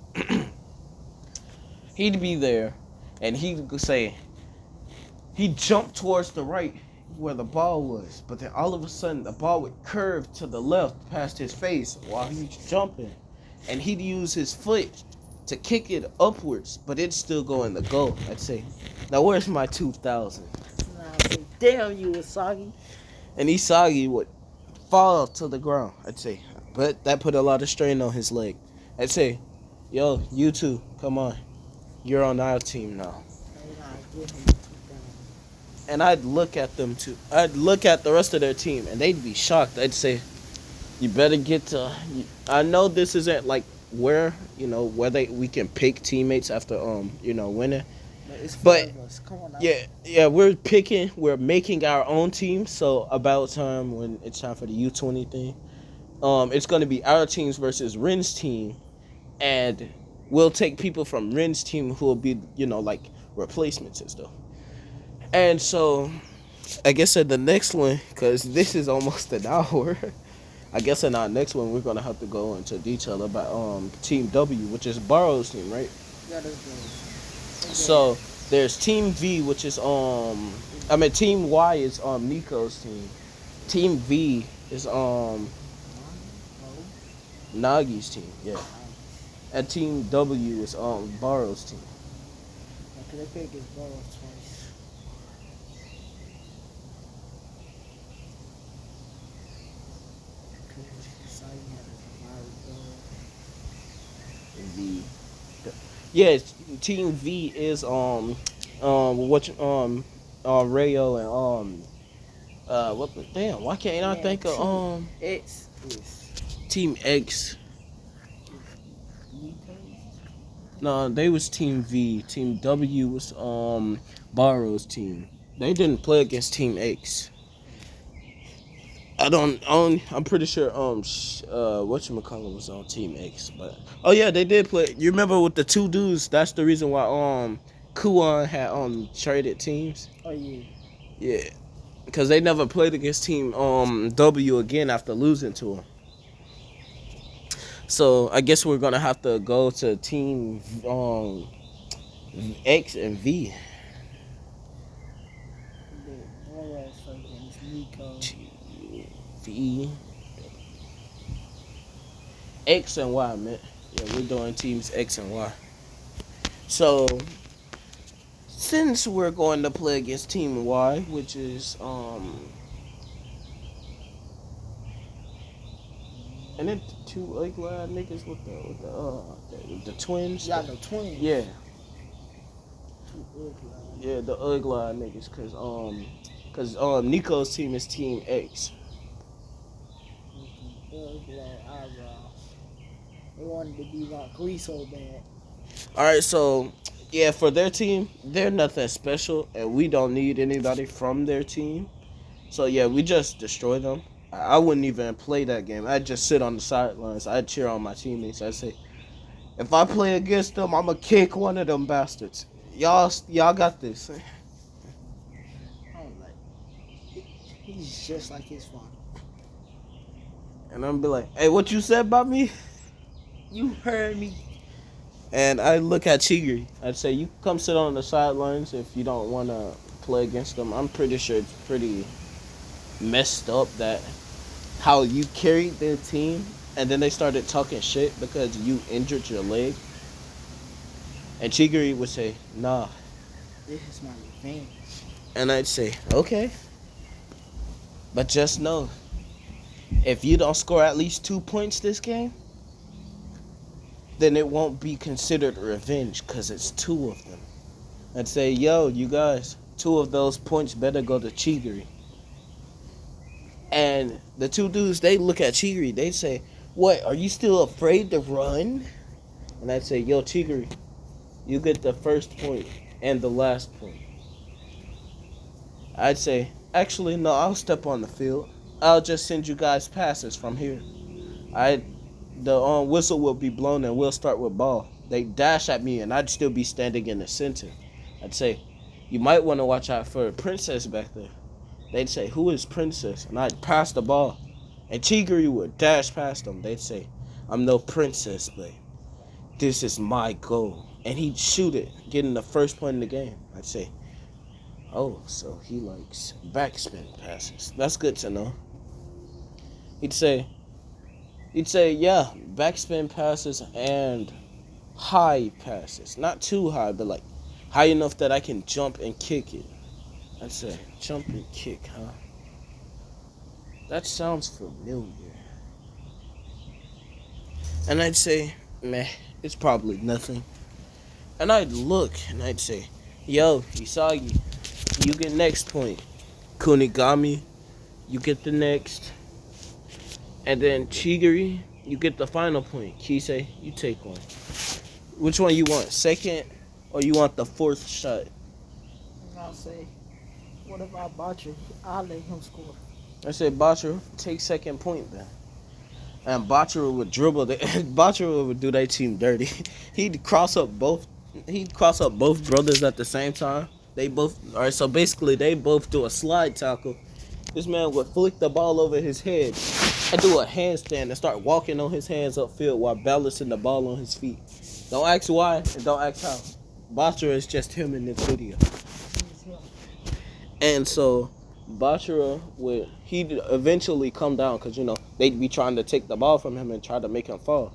He'd be there, and he'd say, he'd jump towards the right where the ball was, but then all of a sudden the ball would curve to the left past his face while he's jumping, and he'd use his foot to kick it upwards, but it'd still go in the goal. I'd say, now where's my 2,000? I'd say, damn you, Isagi. And Isagi would fall to the ground, I'd say, but that put a lot of strain on his leg. I'd say, yo, you two, come on, you're on our team now. And I'd look at them too. I'd look at the rest of their team, and they'd be shocked. I'd say, you better get to. I know this isn't like where we can pick teammates after winning. But come on now. yeah, we're making our own team. So about time when it's time for the U20 thing, it's gonna be our teams versus Ren's team, and we'll take people from Ren's team who will be like replacements and stuff. And so, I guess in the next one, because this is almost an hour, I guess in our next one we're gonna have to go into detail about Team W, which is Barrow's team, right? That is good. Okay. So there's Team V, which is Team Y is Nico's team. Team V is Nagi's team, yeah. And Team W is Barrow's team. Okay, they pick against Barrow twice. Team V is Rayo and why can't I think of X is Team X? No, they was Team V. Team W was Barrow's team. They didn't play against Team X. I'm pretty sure whatchamacallit was on Team X, but yeah, they did play. You remember with the two dudes? That's the reason why Kuon had traded teams. Oh yeah. Yeah, because they never played against Team W again after losing to him. So I guess we're gonna have to go to team X and V. Alright, so against Nico. V X and Y, man. Yeah, we're doing teams X and Y. So since we're going to play against Team Y, which is and then two ugly niggas with the twins. Yeah, the twins. Yeah, Two ugly. yeah, the ugly niggas, cause Nico's team is Team X. Ugly eyebrows. They wanted to be like Grease so bad. All right, so yeah, for their team, they're nothing special, and we don't need anybody from their team. So yeah, we just destroy them. I wouldn't even play that game. I'd just sit on the sidelines. I'd cheer on my teammates. I'd say, if I play against them, I'ma kick one of them bastards. Y'all got this. I don't like. He's just like his father. And I'm be like, hey, what you said about me? You heard me. And I look at Chigiri. I'd say, you come sit on the sidelines if you don't want to play against them. I'm pretty sure it's pretty messed up that how you carried their team and then they started talking shit because you injured your leg. And Chigiri would say, nah. This is my revenge. And I'd say, okay. But just know, if you don't score at least 2 points this game, then it won't be considered revenge because it's 2 of them. I'd say, yo, you guys, 2 of those points better go to Chigiri. And the 2 dudes, they look at Chigiri, they say, what, are you still afraid to run? And I'd say, yo, Chigiri, you get the first point and the last point. I'd say, actually, no, I'll step on the field. I'll just send you guys passes from here. The whistle will be blown and we'll start with ball. They dash at me and I'd still be standing in the center. I'd say, you might want to watch out for a princess back there. They'd say, who is princess? And I'd pass the ball. And Chigiri would dash past them. They'd say, I'm no princess, but this is my goal. And he'd shoot it, getting the first point in the game. I'd say, oh, so he likes backspin passes. That's good to know. He'd say, yeah, backspin passes and high passes. Not too high, but like high enough that I can jump and kick it. I'd say, jump and kick, huh? That sounds familiar. And I'd say, meh, it's probably nothing. And I'd look and I'd say, yo, Isagi, you get next point. Kunigami, you get the next. And then Chigiri, you get the final point. Kisei, you take one. Which one you want? Second or you want the 4th shot? And I'll say, what if I botch you? I'll let him score. I said, Bachara, take second point then. And Bachara would dribble. Bachara would do that team dirty. He'd cross up both brothers at the same time. Alright, so basically they both do a slide tackle. This man would flick the ball over his head and do a handstand and start walking on his hands upfield while balancing the ball on his feet. Don't ask why and don't ask how. Bachara is just him in this video. And so Bachara he'd eventually come down because, you know, they'd be trying to take the ball from him and try to make him fall.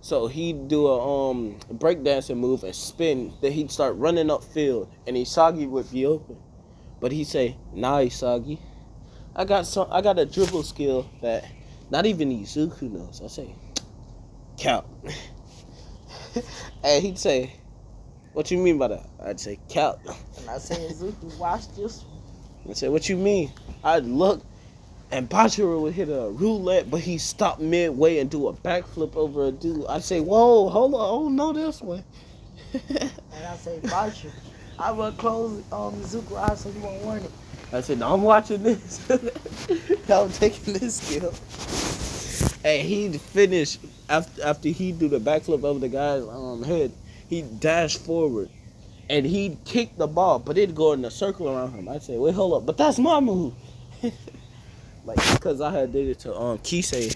So he'd do a breakdancing move and spin. Then he'd start running upfield and Isagi would be open. But he'd say, nah, Isagi, I got a dribble skill that not even Izuku knows. I say, count. And he'd say, what you mean by that? I'd say, count. And I say, Izuku, watch this. I said, what you mean? I'd look, and Bachara would hit a roulette, but he stopped midway and do a backflip over a dude. I'd say, whoa, hold on, I don't know this one. And I say, Bachara, I will close Izuku eyes so you won't warn it. I said, no, I'm watching this. I'm taking this skill. And he'd finish, after he'd do the backflip over the guy's head, he'd dash forward. And he'd kick the ball, but it'd go in a circle around him. I'd say, wait, hold up, but that's my move. Like, because I had did it to Kisei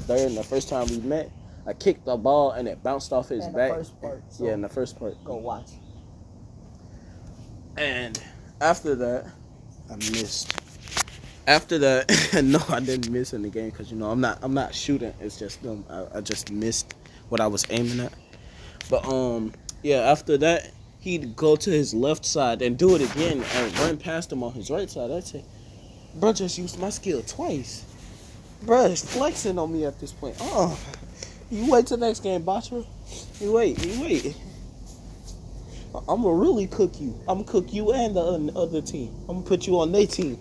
during the first time we met. I kicked the ball and it bounced off his back. The first part. So yeah, in the first part. Go watch. And after that, I missed. After that, no, I didn't miss in the game because I'm not shooting. It's just I just missed what I was aiming at. But yeah, after that, he'd go to his left side and do it again and run past him on his right side. I'd say, bro, just used my skill twice. Bro, it's flexing on me at this point. You wait till next game, Batra. You wait. I'm gonna really cook you. I'm gonna cook you and the other team. I'm gonna put you on their team.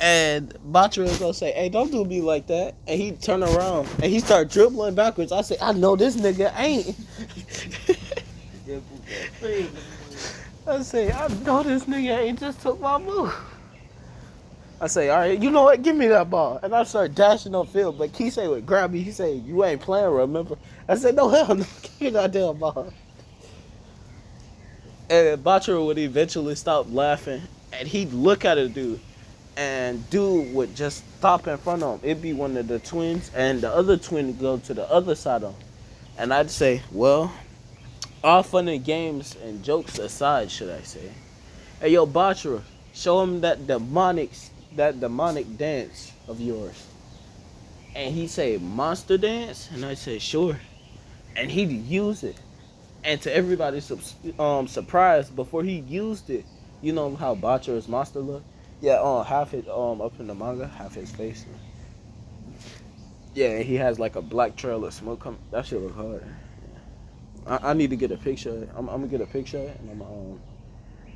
And Batra was gonna say, "Hey, don't do me like that." And he turn around and he start dribbling backwards. I say, "I know this nigga ain't." I say, "I know this nigga ain't just took my move." I say, "All right, you know what? Give me that ball." And I start dashing on field, but Kisei would grab me. He say, "You ain't playing, remember?" I said, "No, hell no, give me that damn ball." And Batra would eventually stop laughing, and he'd look at a dude. And dude would just stop in front of him. It'd be one of the twins, and the other twin would go to the other side of him. And I'd say, well, all fun and games and jokes aside, should I say, hey, yo, Batra, show him that demonic dance of yours. And he'd say, monster dance? And I'd say, sure. And he'd use it. And to everybody's surprise, before he used it, you know how Batra's monster look? Yeah, half it up in the manga, half his face. Yeah, and he has like a black trail of smoke coming. That shit look hard. I need to get a picture. I'm gonna get a picture, and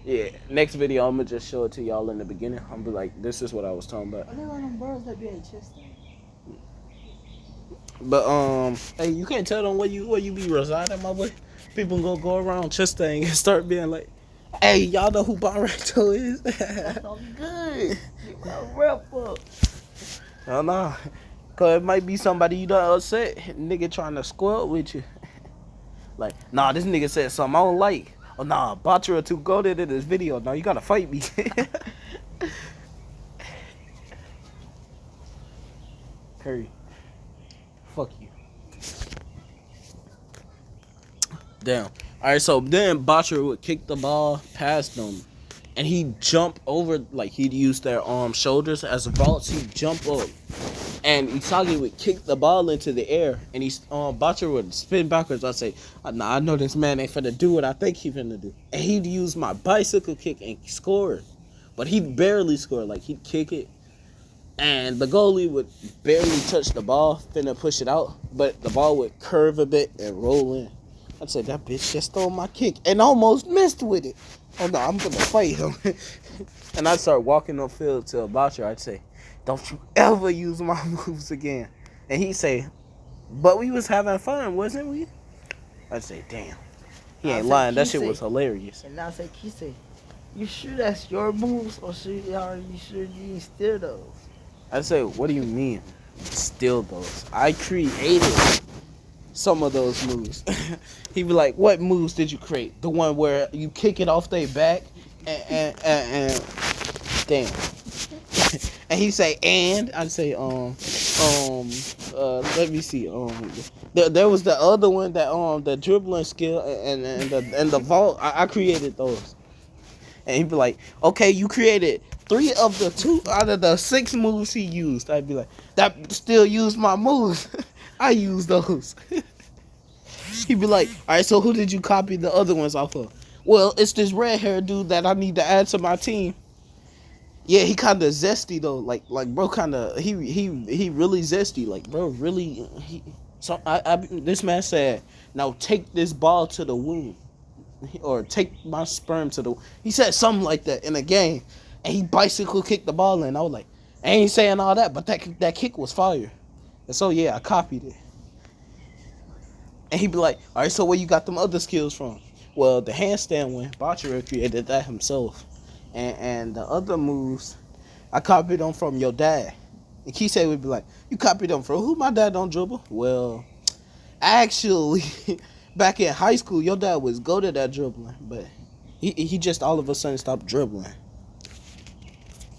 yeah. Next video, I'm gonna just show it to y'all in the beginning. I'm gonna be like, this is what I was talking about. Are they one of them birds that be at chest? But hey, you can't tell them where you be residing, my boy. People gonna go around Chestang and start being like, hey, y'all know who banragto is? That's all good. You rep up. Oh no, cause it might be somebody you done upset. Nigga trying to squirrel with you. Like, nah, this nigga said something I don't like. Oh nah, Batra too goated in this video. Now you gotta fight me. Curry, fuck you. Damn. Alright, so then Batra would kick the ball past them. And he'd jump over, like he'd use their shoulders as vaults. He'd jump up. And Isagi would kick the ball into the air. And Batra would spin backwards. I'd say, nah, I know this man ain't finna do what I think he finna do. And he'd use my bicycle kick and score. But he'd barely score. Like, he'd kick it. And the goalie would barely touch the ball, finna push it out. But the ball would curve a bit and roll in. I'd say, that bitch just stole my kick and almost missed with it. Oh no, I'm gonna fight him. And I'd start walking on field to Batra. I'd say, don't you ever use my moves again. And he'd say, but we was having fun, wasn't we? I'd say, damn. He ain't lying. That shit was hilarious. And now I say, Kisei, you sure that's your moves or are you sure you didn't steal those? I'd say, what do you mean? Steal those? I created some of those moves. He'd be like, what moves did you create? The one where you kick it off their back and damn. And he'd say, and I'd say, let me see. There was the other one that the dribbling skill and the vault. I created those. And he'd be like, okay, you created 3 of the 2 out of the 6 moves he used. I'd be like, that still used my moves. I used those. He'd be like, all right, so who did you copy the other ones off of? Well, it's this red hair dude that I need to add to my team. Yeah, he kind of zesty though. Like bro, kind of he really zesty. Like bro, really. So this man said, now take this ball to the womb, or take my sperm to the. He said something like that in a game, and he bicycle kicked the ball in. I was like, I ain't saying all that, but that kick was fire. And so yeah, I copied it. And he'd be like, all right, so where you got them other skills from? Well, the handstand one, Batra created that himself. And the other moves, I copied them from your dad. And Kisei would be like, you copied them from who? My dad don't dribble. Well, actually, back in high school, your dad was good at dribbling. But he just all of a sudden stopped dribbling.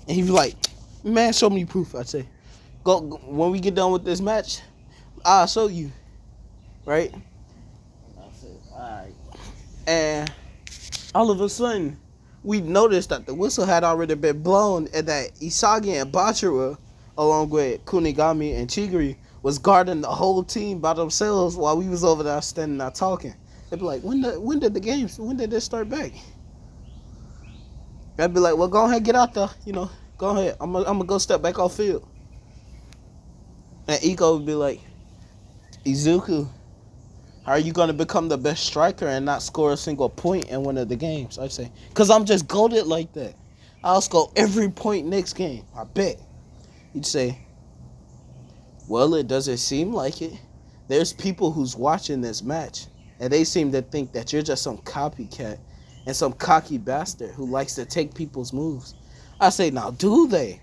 And he'd be like, man, show me proof. I'd say, when we get done with this match, I'll show you, right? I said, alright. And all of a sudden, we noticed that the whistle had already been blown and that Isagi and Bachira, along with Kunigami and Chigiri, was guarding the whole team by themselves while we was over there standing there talking. They'd be like, when did this start back? I'd be like, well, go ahead, get out there, go ahead. I'm gonna go step back off field. And Iko would be like, Izuku, how are you going to become the best striker and not score a single point in one of the games? I'd say, because I'm just goated like that. I'll score every point next game. I bet. You'd say, well, it doesn't seem like it. There's people who's watching this match, and they seem to think that you're just some copycat and some cocky bastard who likes to take people's moves. I say, now, do they?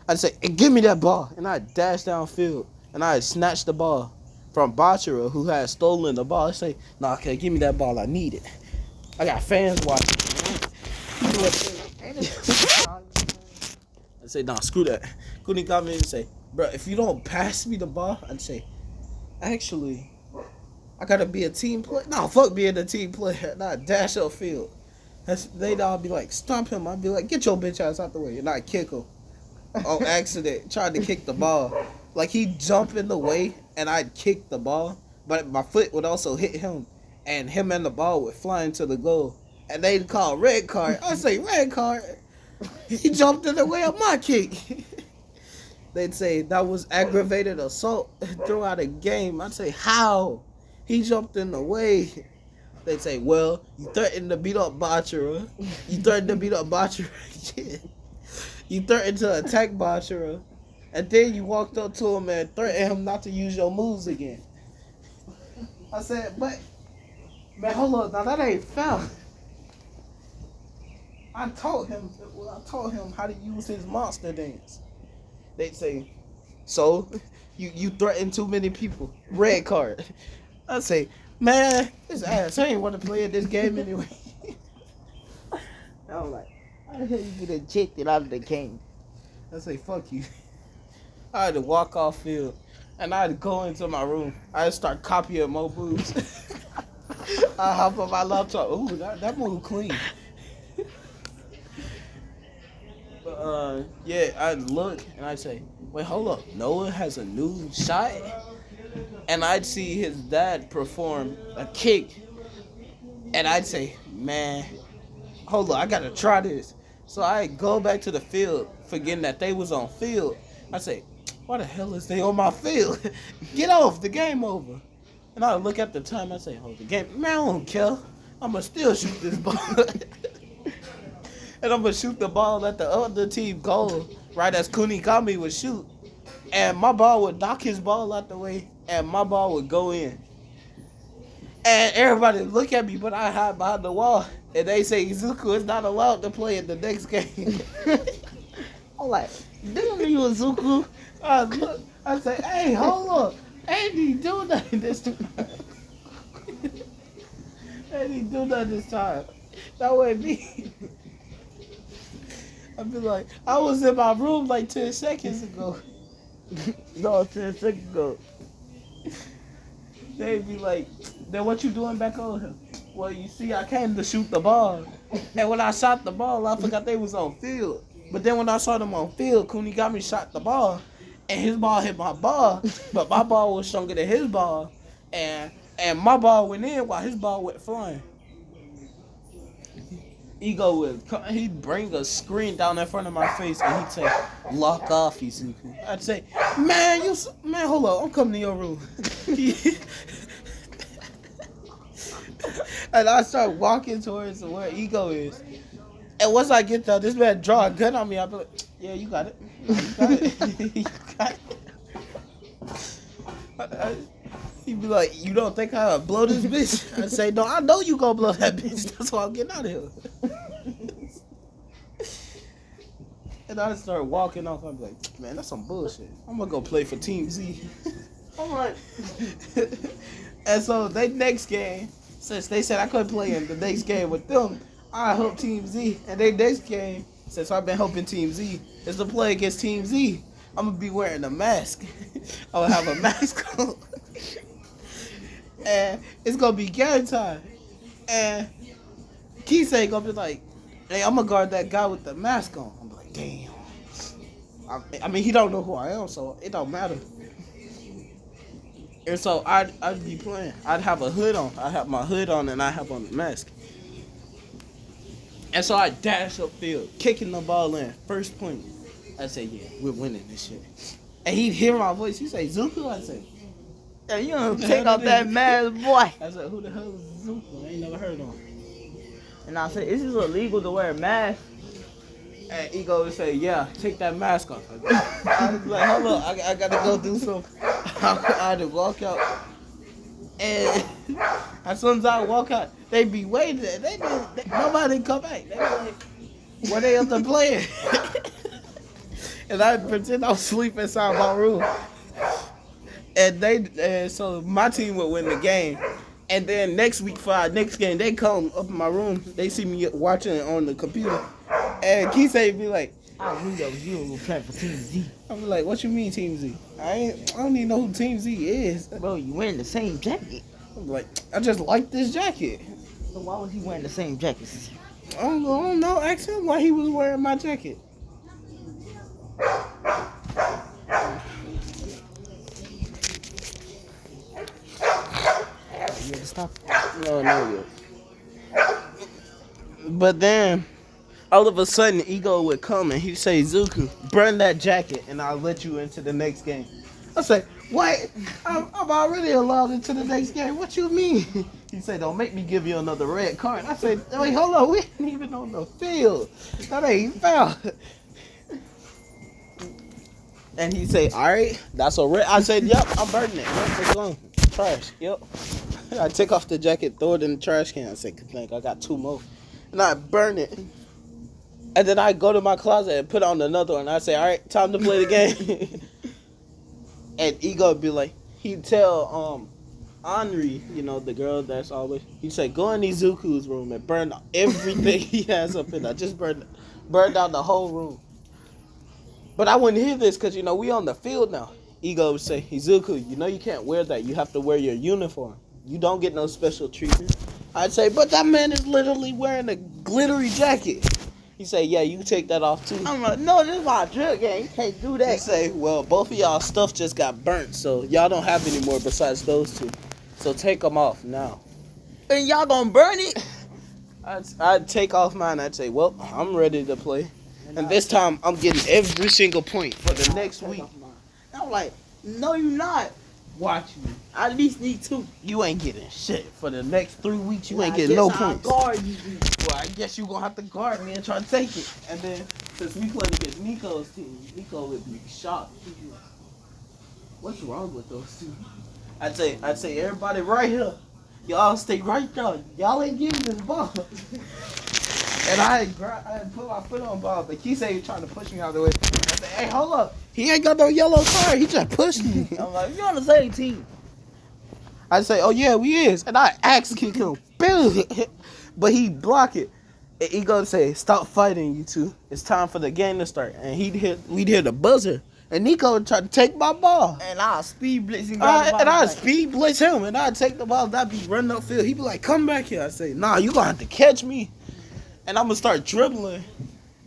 I'd say, hey, give me that ball. And I'd dash downfield, and I'd snatch the ball from Bachira, who had stolen the ball. I'd say, nah, okay, give me that ball. I need it. I got fans watching. I'd say, nah, screw that. Couldn't come in and say, bro, if you don't pass me the ball, I'd say, actually, I gotta be a team player. Nah, fuck being a team player. Nah, dash upfield. They'd all be like, stop him. I'd be like, get your bitch ass out the way. And I'd kick him. On accident, tried to kick the ball. Like, he'd jump in the way, and I'd kick the ball, but my foot would also hit him, and him and the ball would fly into the goal. And they'd call red card. I'd say, red card? He jumped in the way of my kick. They'd say, that was aggravated assault throughout a game. I'd say, how? He jumped in the way. They'd say, well, you threatened to beat up Bachira. You threatened to beat up Bachira again. You threatened to attack Bachira, and then you walked up to him and threatened him not to use your moves again. I said, but, man, hold on, now that ain't fair. I taught him how to use his monster dance. They'd say, so, you threatened too many people. Red card. I'd say, man, this ass, I ain't want to play in this game anyway. I was like, how the hell you get ejected out of the game? I say, fuck you. I had to walk off field, and I had to go into my room. I had to start copying more moves. I hop on my laptop. Ooh, that move clean. But, yeah, I'd look, and I'd say, wait, hold up. Noah has a new shot? And I'd see his dad perform a kick, and I'd say, man, hold on, I gotta try this. So I go back to the field, forgetting that they was on field. I say, why the hell is they on my field? Get off, the game over. And I look at the time, I say, hold the game. Man, I don't care. I'm going to still shoot this ball. And I'm going to shoot the ball at the other team goal, right as Kunigami would shoot. And my ball would knock his ball out the way, and my ball would go in. And everybody would look at me, but I hide behind the wall. And they say Izuku is not allowed to play in the next game. I'm like, damn you, Izuku. I say, hey, hold up. Ain't he do nothing this time? Ain't he do nothing this time? That wasn't me. I'd be like, I was in my room like 10 seconds ago. No, 10 seconds ago. They'd be like, then what you doing back on him? Well, you see, I came to shoot the ball. And when I shot the ball, I forgot they was on field. But then when I saw them on field, Kunigami shot the ball. And his ball hit my ball. But my ball was stronger than his ball. And my ball went in while his ball went flying. He'd bring a screen down in front of my face and he'd say, lock off, Izuku. I'd say, man, hold on, I'm coming to your room. And I start walking towards where Ego is. And once I get there, this man draw a gun on me. I'll be like, yeah, you got it. You got it. You got it. He'd be like, you don't think I'll blow this bitch? I'd say, no, I know you gonna blow that bitch. That's why I'm getting out of here. And I start walking off. I'm like, man, that's some bullshit. I'm gonna go play for Team Z. I'm like, and so they next game, since they said I couldn't play in the next game with them, I helped Team Z. And they next game, since I've been helping Team Z, is to play against Team Z. I'm gonna be wearing a mask. I'll have a mask on. And it's gonna be game time. And Kisei gonna be like, hey, I'm gonna guard that guy with the mask on. I'm like, damn. I mean, he don't know who I am, so it don't matter. And so I'd be playing. I'd have a hood on. I have my hood on and I have on the mask. And so I dash upfield, kicking the ball in, first point. I say, yeah, we're winning this shit. And he'd hear my voice. He say, Zuko? I say, Yeah, you don't take off that mask, boy. I said, who the hell is Zuko? I ain't never heard of him. And I said, is this illegal to wear a mask? And Ego would say, yeah, take that mask off. I was like, hold on, I gotta go do something. I had to walk out. And as soon as I walk out, they be waiting. Nobody come back. They be like, where they up there playing? And I pretend I'm sleeping inside my room. And so my team would win the game. And then next week for our next game, they come up in my room. They see me watching it on the computer. And Kisei be like, I knew that was you who was playing for Team Z. I'm like, what you mean Team Z? I don't even know who Team Z is. Bro, you wearing the same jacket. I'm like, I just like this jacket. So why was he wearing the same jacket? I don't know. Ask him why he was wearing my jacket. You had to stop. No, yet. But then, all of a sudden, Ego would come and he'd say, Zuku, burn that jacket and I'll let you into the next game. I say, what? I'm already allowed into the next game. What you mean? He said, don't make me give you another red card. I said, wait, hold on. We ain't even on the field. That ain't foul. And he say, all right, that's a red. I said, yep, I'm burning it. It's on. Trash. Yep. I take off the jacket, throw it in the trash can. I said, good thing I got 2 more. And I burn it. And then I go to my closet and put on another one. I say, all right, time to play the game. And Ego would be like, he'd tell Henri, you know, the girl that's always, he'd say, go in Izuku's room and burn everything he has up in there. Just burn down the whole room. But I wouldn't hear this because, you know, we on the field now. Ego would say, Izuku, you know you can't wear that. You have to wear your uniform. You don't get no special treatment. I'd say, but that man is literally wearing a glittery jacket. He say, yeah, you can take that off too. I'm like, no, this is my drug game. You can't do that. He say, well, both of y'all stuff just got burnt, so y'all don't have any more besides those 2. So take them off now. And y'all gonna burn it? I'd take off mine. I'd say, well, I'm ready to play. And this time, I'm getting every single point for the next week. I'm like, no, you're not. Watch me. I at least need 2. You ain't getting shit. For the next 3 weeks, you ain't getting no points. Guard you. Well, I guess you gonna have to guard me and try to take it. And then, since we played against Nico's team, Nico would be shocked. He'd be like, what's wrong with those 2? I'd say, everybody right here, y'all stay right there. Y'all ain't getting this ball. And I had put my foot on ball, but Kisei was trying to push me out of the way. I said, hey, hold up. He ain't got no yellow card. He just pushed me. I'm like, you're on the same team. I say, oh yeah, we is. And I axe kick him. But he block it. And he go say, stop fighting, you 2. It's time for the game to start. And we'd hear the buzzer. And Nico would try to take my ball. And I'll speed blitz him. And I'd speed blitz him. And I'd take the ball. And I'd be running upfield. He'd be like, come back here. I say, nah, you gonna have to catch me. And I'm gonna start dribbling.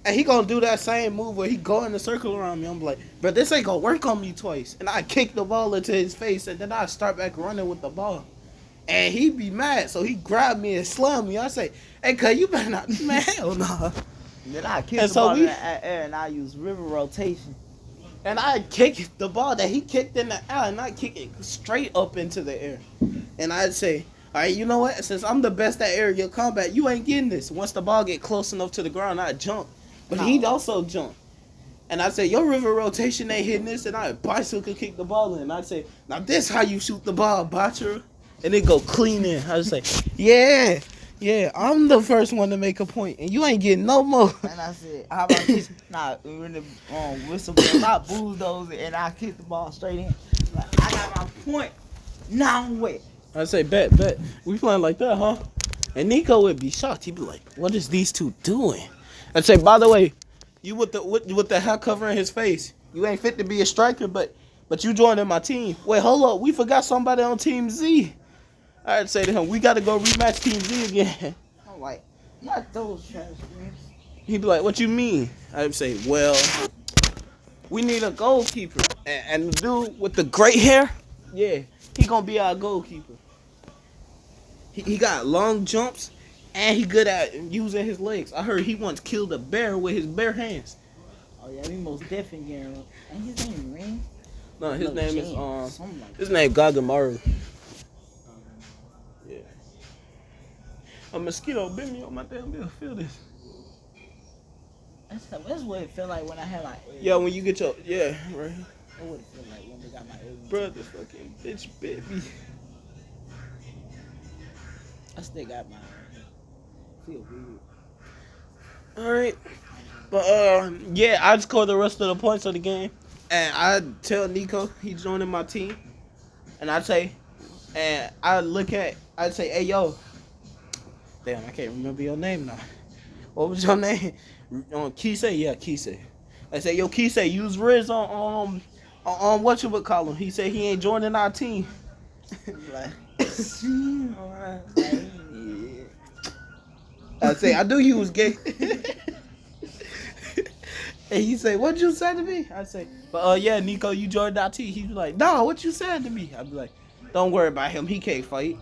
And he gonna do that same move where he go in a circle around me. I'm like, but this ain't gonna work on me twice. And I kick the ball into his face, and then I start back running with the ball. And he be mad, so he grab me and slam me. I say, hey, cuz, you better not, man, hell nah. Then I kick the ball in the air, and I use river rotation. And I kick the ball that he kicked in the air, and I kick it straight up into the air. And I'd say, all right, you know what? Since I'm the best at aerial combat, you ain't getting this. Once the ball get close enough to the ground, I'd jump. But he'd also jump. And I'd say, your river rotation ain't hitting this. And I'd bicycle kick the ball in. I'd say, now this how you shoot the ball, Batra. And then go clean in. I'd say, yeah, I'm the first one to make a point. And you ain't getting no more. And I said, how about this? Nah, when the whistle blows, I bulldoze it and I kick the ball straight in. Like, I got my point. Now I'm wet. I'd say, bet. We playing like that, huh? And Nico would be shocked. He'd be like, what is these 2 doing? I'd say, by the way, you with the hat covering his face, You ain't fit to be a striker, but you joining my team. Wait, hold up. We forgot somebody on Team Z. I'd say to him, we got to go rematch Team Z again. I'm like, not those trash games. He'd be like, what you mean? I'd say, well, we need a goalkeeper. And the dude with the great hair, yeah, he gonna be our goalkeeper. He got long jumps, and he good at using his legs. I heard he once killed a bear with his bare hands. Oh yeah, we most definitely getting. And his name Ring. No, his name James, is something like his name Gagamaru. Yeah. A mosquito bit me on my damn bill. Feel this. That's what it felt like when I had my. Yeah, when you get your right. That's what it felt like when we got my. Bro, this fucking bitch bit me. I still got mine. Feel weird. All right, but yeah, I scored the rest of the points of the game, and I tell Nico he's joining my team, and I say, and I'd say, hey yo, damn, I can't remember your name now. What was your name? Kisei, yeah, Kisei. I say, yo, Kisei, use Riz on what you would call him. He said he ain't joining our team. Like, I say, I knew you was gay. And he say, what'd you say to me? I say, but yeah, Nico, you joined our team. He was like, no, what you said to me? I be like, don't worry about him. He can't fight.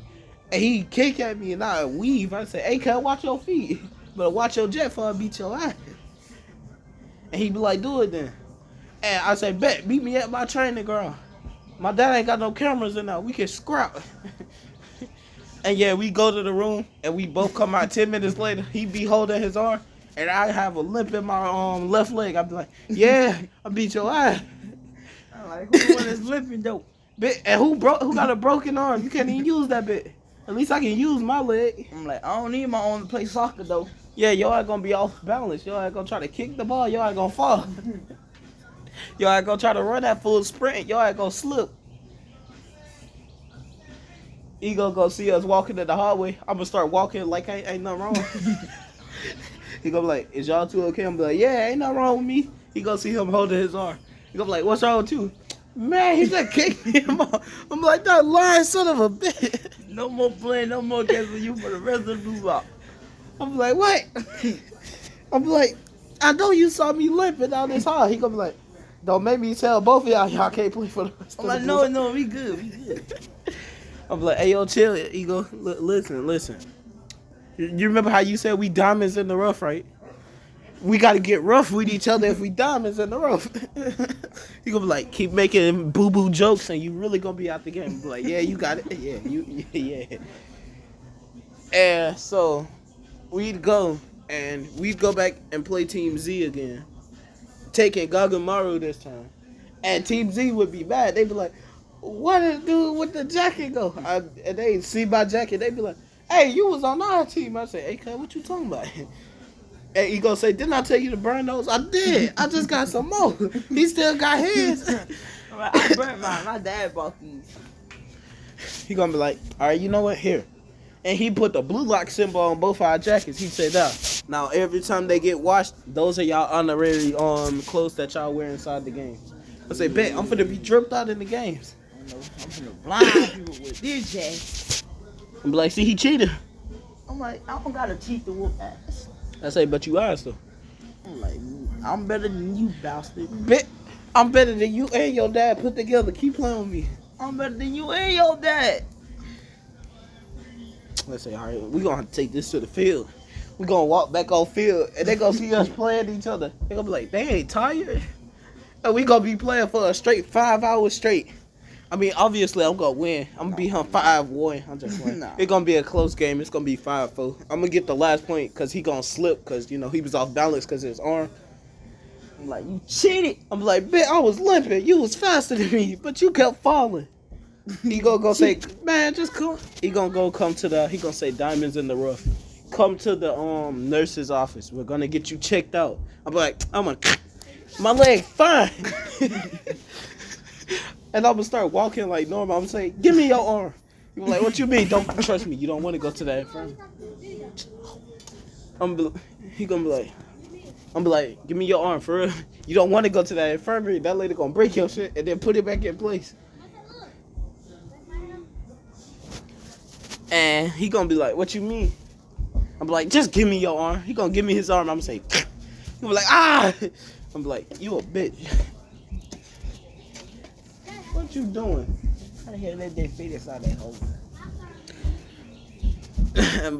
And he kick at me and I weave. I say, hey, cuz, watch your feet. But watch your jet before I beat your ass. And he be like, do it then. And I say, bet, meet me at my training ground. My dad ain't got no cameras in there. We can scrap. And yeah, we go to the room and we both come out 10 minutes later. He be holding his arm and I have a limp in my left leg. I be like, yeah, I beat your ass. I'm like, who the one is limping though? And who got a broken arm? You can't even use that bit. At least I can use my leg. I'm like, I don't need my arm to play soccer though. Yeah, y'all ain't gonna be off balance. Y'all ain't gonna try to kick the ball. Y'all ain't gonna fall. Y'all ain't gonna try to run that full sprint. Y'all ain't gonna slip. He gonna go see us walking in the hallway. I'm gonna start walking like ain't nothing wrong. He gonna be like, is y'all two okay? I'm be like, yeah, ain't nothing wrong with me. He gonna see him holding his arm. He gonna be like, what's wrong with you? Man, he just kicked me. I'm like, that lying son of a bitch. No more playing, no more games with you for the rest of the blue rock. I'm like, what? I'm like, I know you saw me limping down this hall. He gonna be like, don't make me tell both of y'all can't play for the rest I'm of the like, Blue no, we good. I'm like, hey, yo, chill. Ego, listen. You remember how you said we diamonds in the rough, right? We got to get rough with each other if we diamonds in the rough. You gonna be like, keep making boo-boo jokes and you really gonna be out the game. Be like, yeah, you got it. Yeah. And so we'd go back and play Team Z again, taking Gagamaru this time. And Team Z would be mad. They'd be like, what did the dude with the jacket go? And they see my jacket. They'd be like, hey, you was on our team. I say, hey, cuz, what you talking about? And he gonna say, didn't I tell you to burn those? I did. I just got some more. He still got his. I burnt mine. My dad bought these. He gonna be like, all right, you know what? Here. And he put the blue lock symbol on both our jackets. He said, now every time they get washed, those are y'all honorary clothes that y'all wear inside the games. I say, bet, I'm finna be dripped out in the games. I'm gonna blind people with this jacket. I'm like, see, he cheated. I'm like, I don't gotta cheat to whoop ass. I say, but you asked though. I'm like, I'm better than you, bastard. Bet, I'm better than you and your dad put together. Keep playing with me. I'm better than you and your dad. Let's say, all right, we gonna have to take this to the field. We gonna walk back on field, and they gonna see us playing each other. They gonna be like, they ain't tired. And we gonna be playing for a straight 5 hours straight. I mean, obviously, I'm gonna win. I'm gonna be him 5-1. I'm just playing. It's gonna be a close game. It's gonna be 5-4. I'm gonna get the last point because he gonna slip because he was off balance because of his arm. I'm like, you cheated. I'm like, bitch, I was limping. You was faster than me, but you kept falling. He gonna go say, man, just come. He gonna say, diamonds in the rough. Come to the nurse's office. We're gonna get you checked out. I'm like, my leg fine. And I'm gonna start walking like normal. I'm saying, give me your arm. You're like, what you mean? Don't trust me. You don't want to go to that infirmary. He gonna be like, I'm be like, give me your arm for real. You don't want to go to that infirmary. That lady gonna break your shit and then put it back in place. And he gonna be like, what you mean? I'm like, just give me your arm. He gonna give me his arm. I'm gonna say, he be like, ah. I'm like, you a bitch. What you doing? How the hell let that fit inside that hole?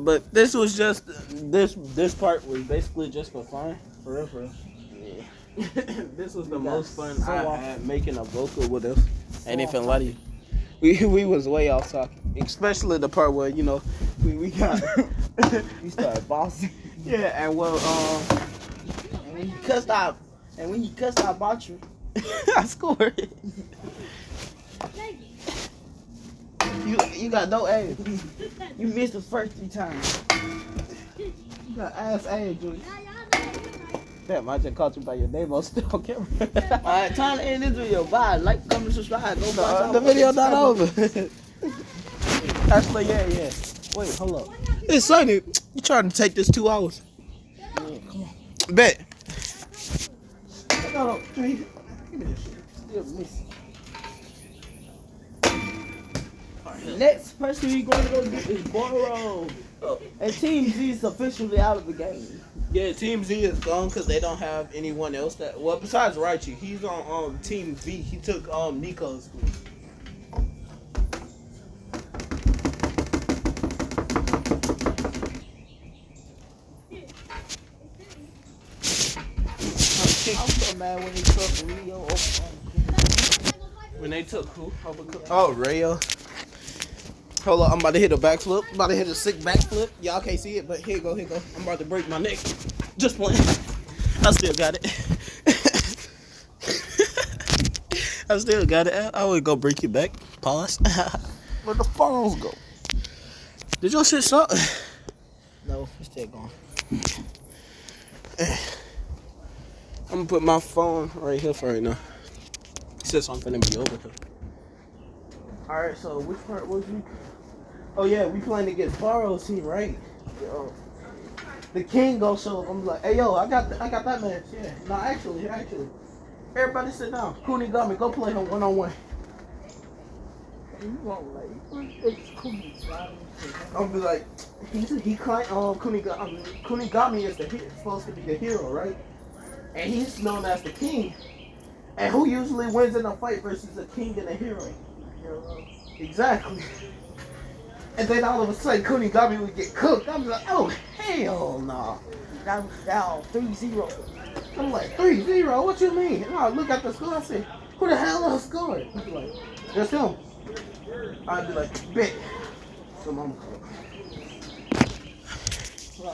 But this was just this part was basically just for fun. For real, for real. Yeah. This was the We got most fun so I off. had making a vocal with us. Ain't off even lie to you. We was way off talking. Especially the part where, you know, we got We started bossing. yeah, and well And when you cussed out about you, I scored. You got no aim. you missed the first 3 times. You got ass aim, Julie. Damn, I just caught you by your name on still on camera. Alright, time to end this video. Bye. Like, comment, subscribe. Go watch The video not over. Actually, yeah. Wait, hold up. It's Sunny. You trying to take this 2 hours? Yeah, come on. Bet. No, give me this shit. Still missing. Next person we're going to go get is Borrow. And Team Z is officially out of the game. Yeah, Team Z is gone because they don't have anyone else that. Well, besides Raichi, he's on Team V. He took Nico's school. I'm so mad when they took Rio over. When they took who? Oh, Rayo. Hold up, I'm about to hit a backflip. I'm about to hit a sick backflip. Y'all can't see it, but here you go, here you go. I'm about to break my neck. Just playing. I still got it. I still got it. I would go break your back. Pause. Where the phones go? Did your shit suck? No, it's still gone. I'm gonna put my phone right here for right now. Since I'm finna be over here. Alright, so which part was we? Oh yeah, we playing against Barrow's team, right? Yo. The king go show up. I'm like, hey yo, I got that match. Yeah. No, actually. Everybody sit down. Kunigami, go play him 1-on-1. You won't like it's cool. I'll be like, he climbed Kunigami. Kunigami is supposed to be the hero, right? And he's known as the king. And who usually wins in a fight versus a king and a hero? Exactly. And then all of a sudden, Kunigami would get cooked. I'm like, oh, hell no. That was down 3-0. I'm like, 3-0? What you mean? And I look at the score, I say, who the hell else scored? He's like, that's him. I'd be like, bet. So mama called.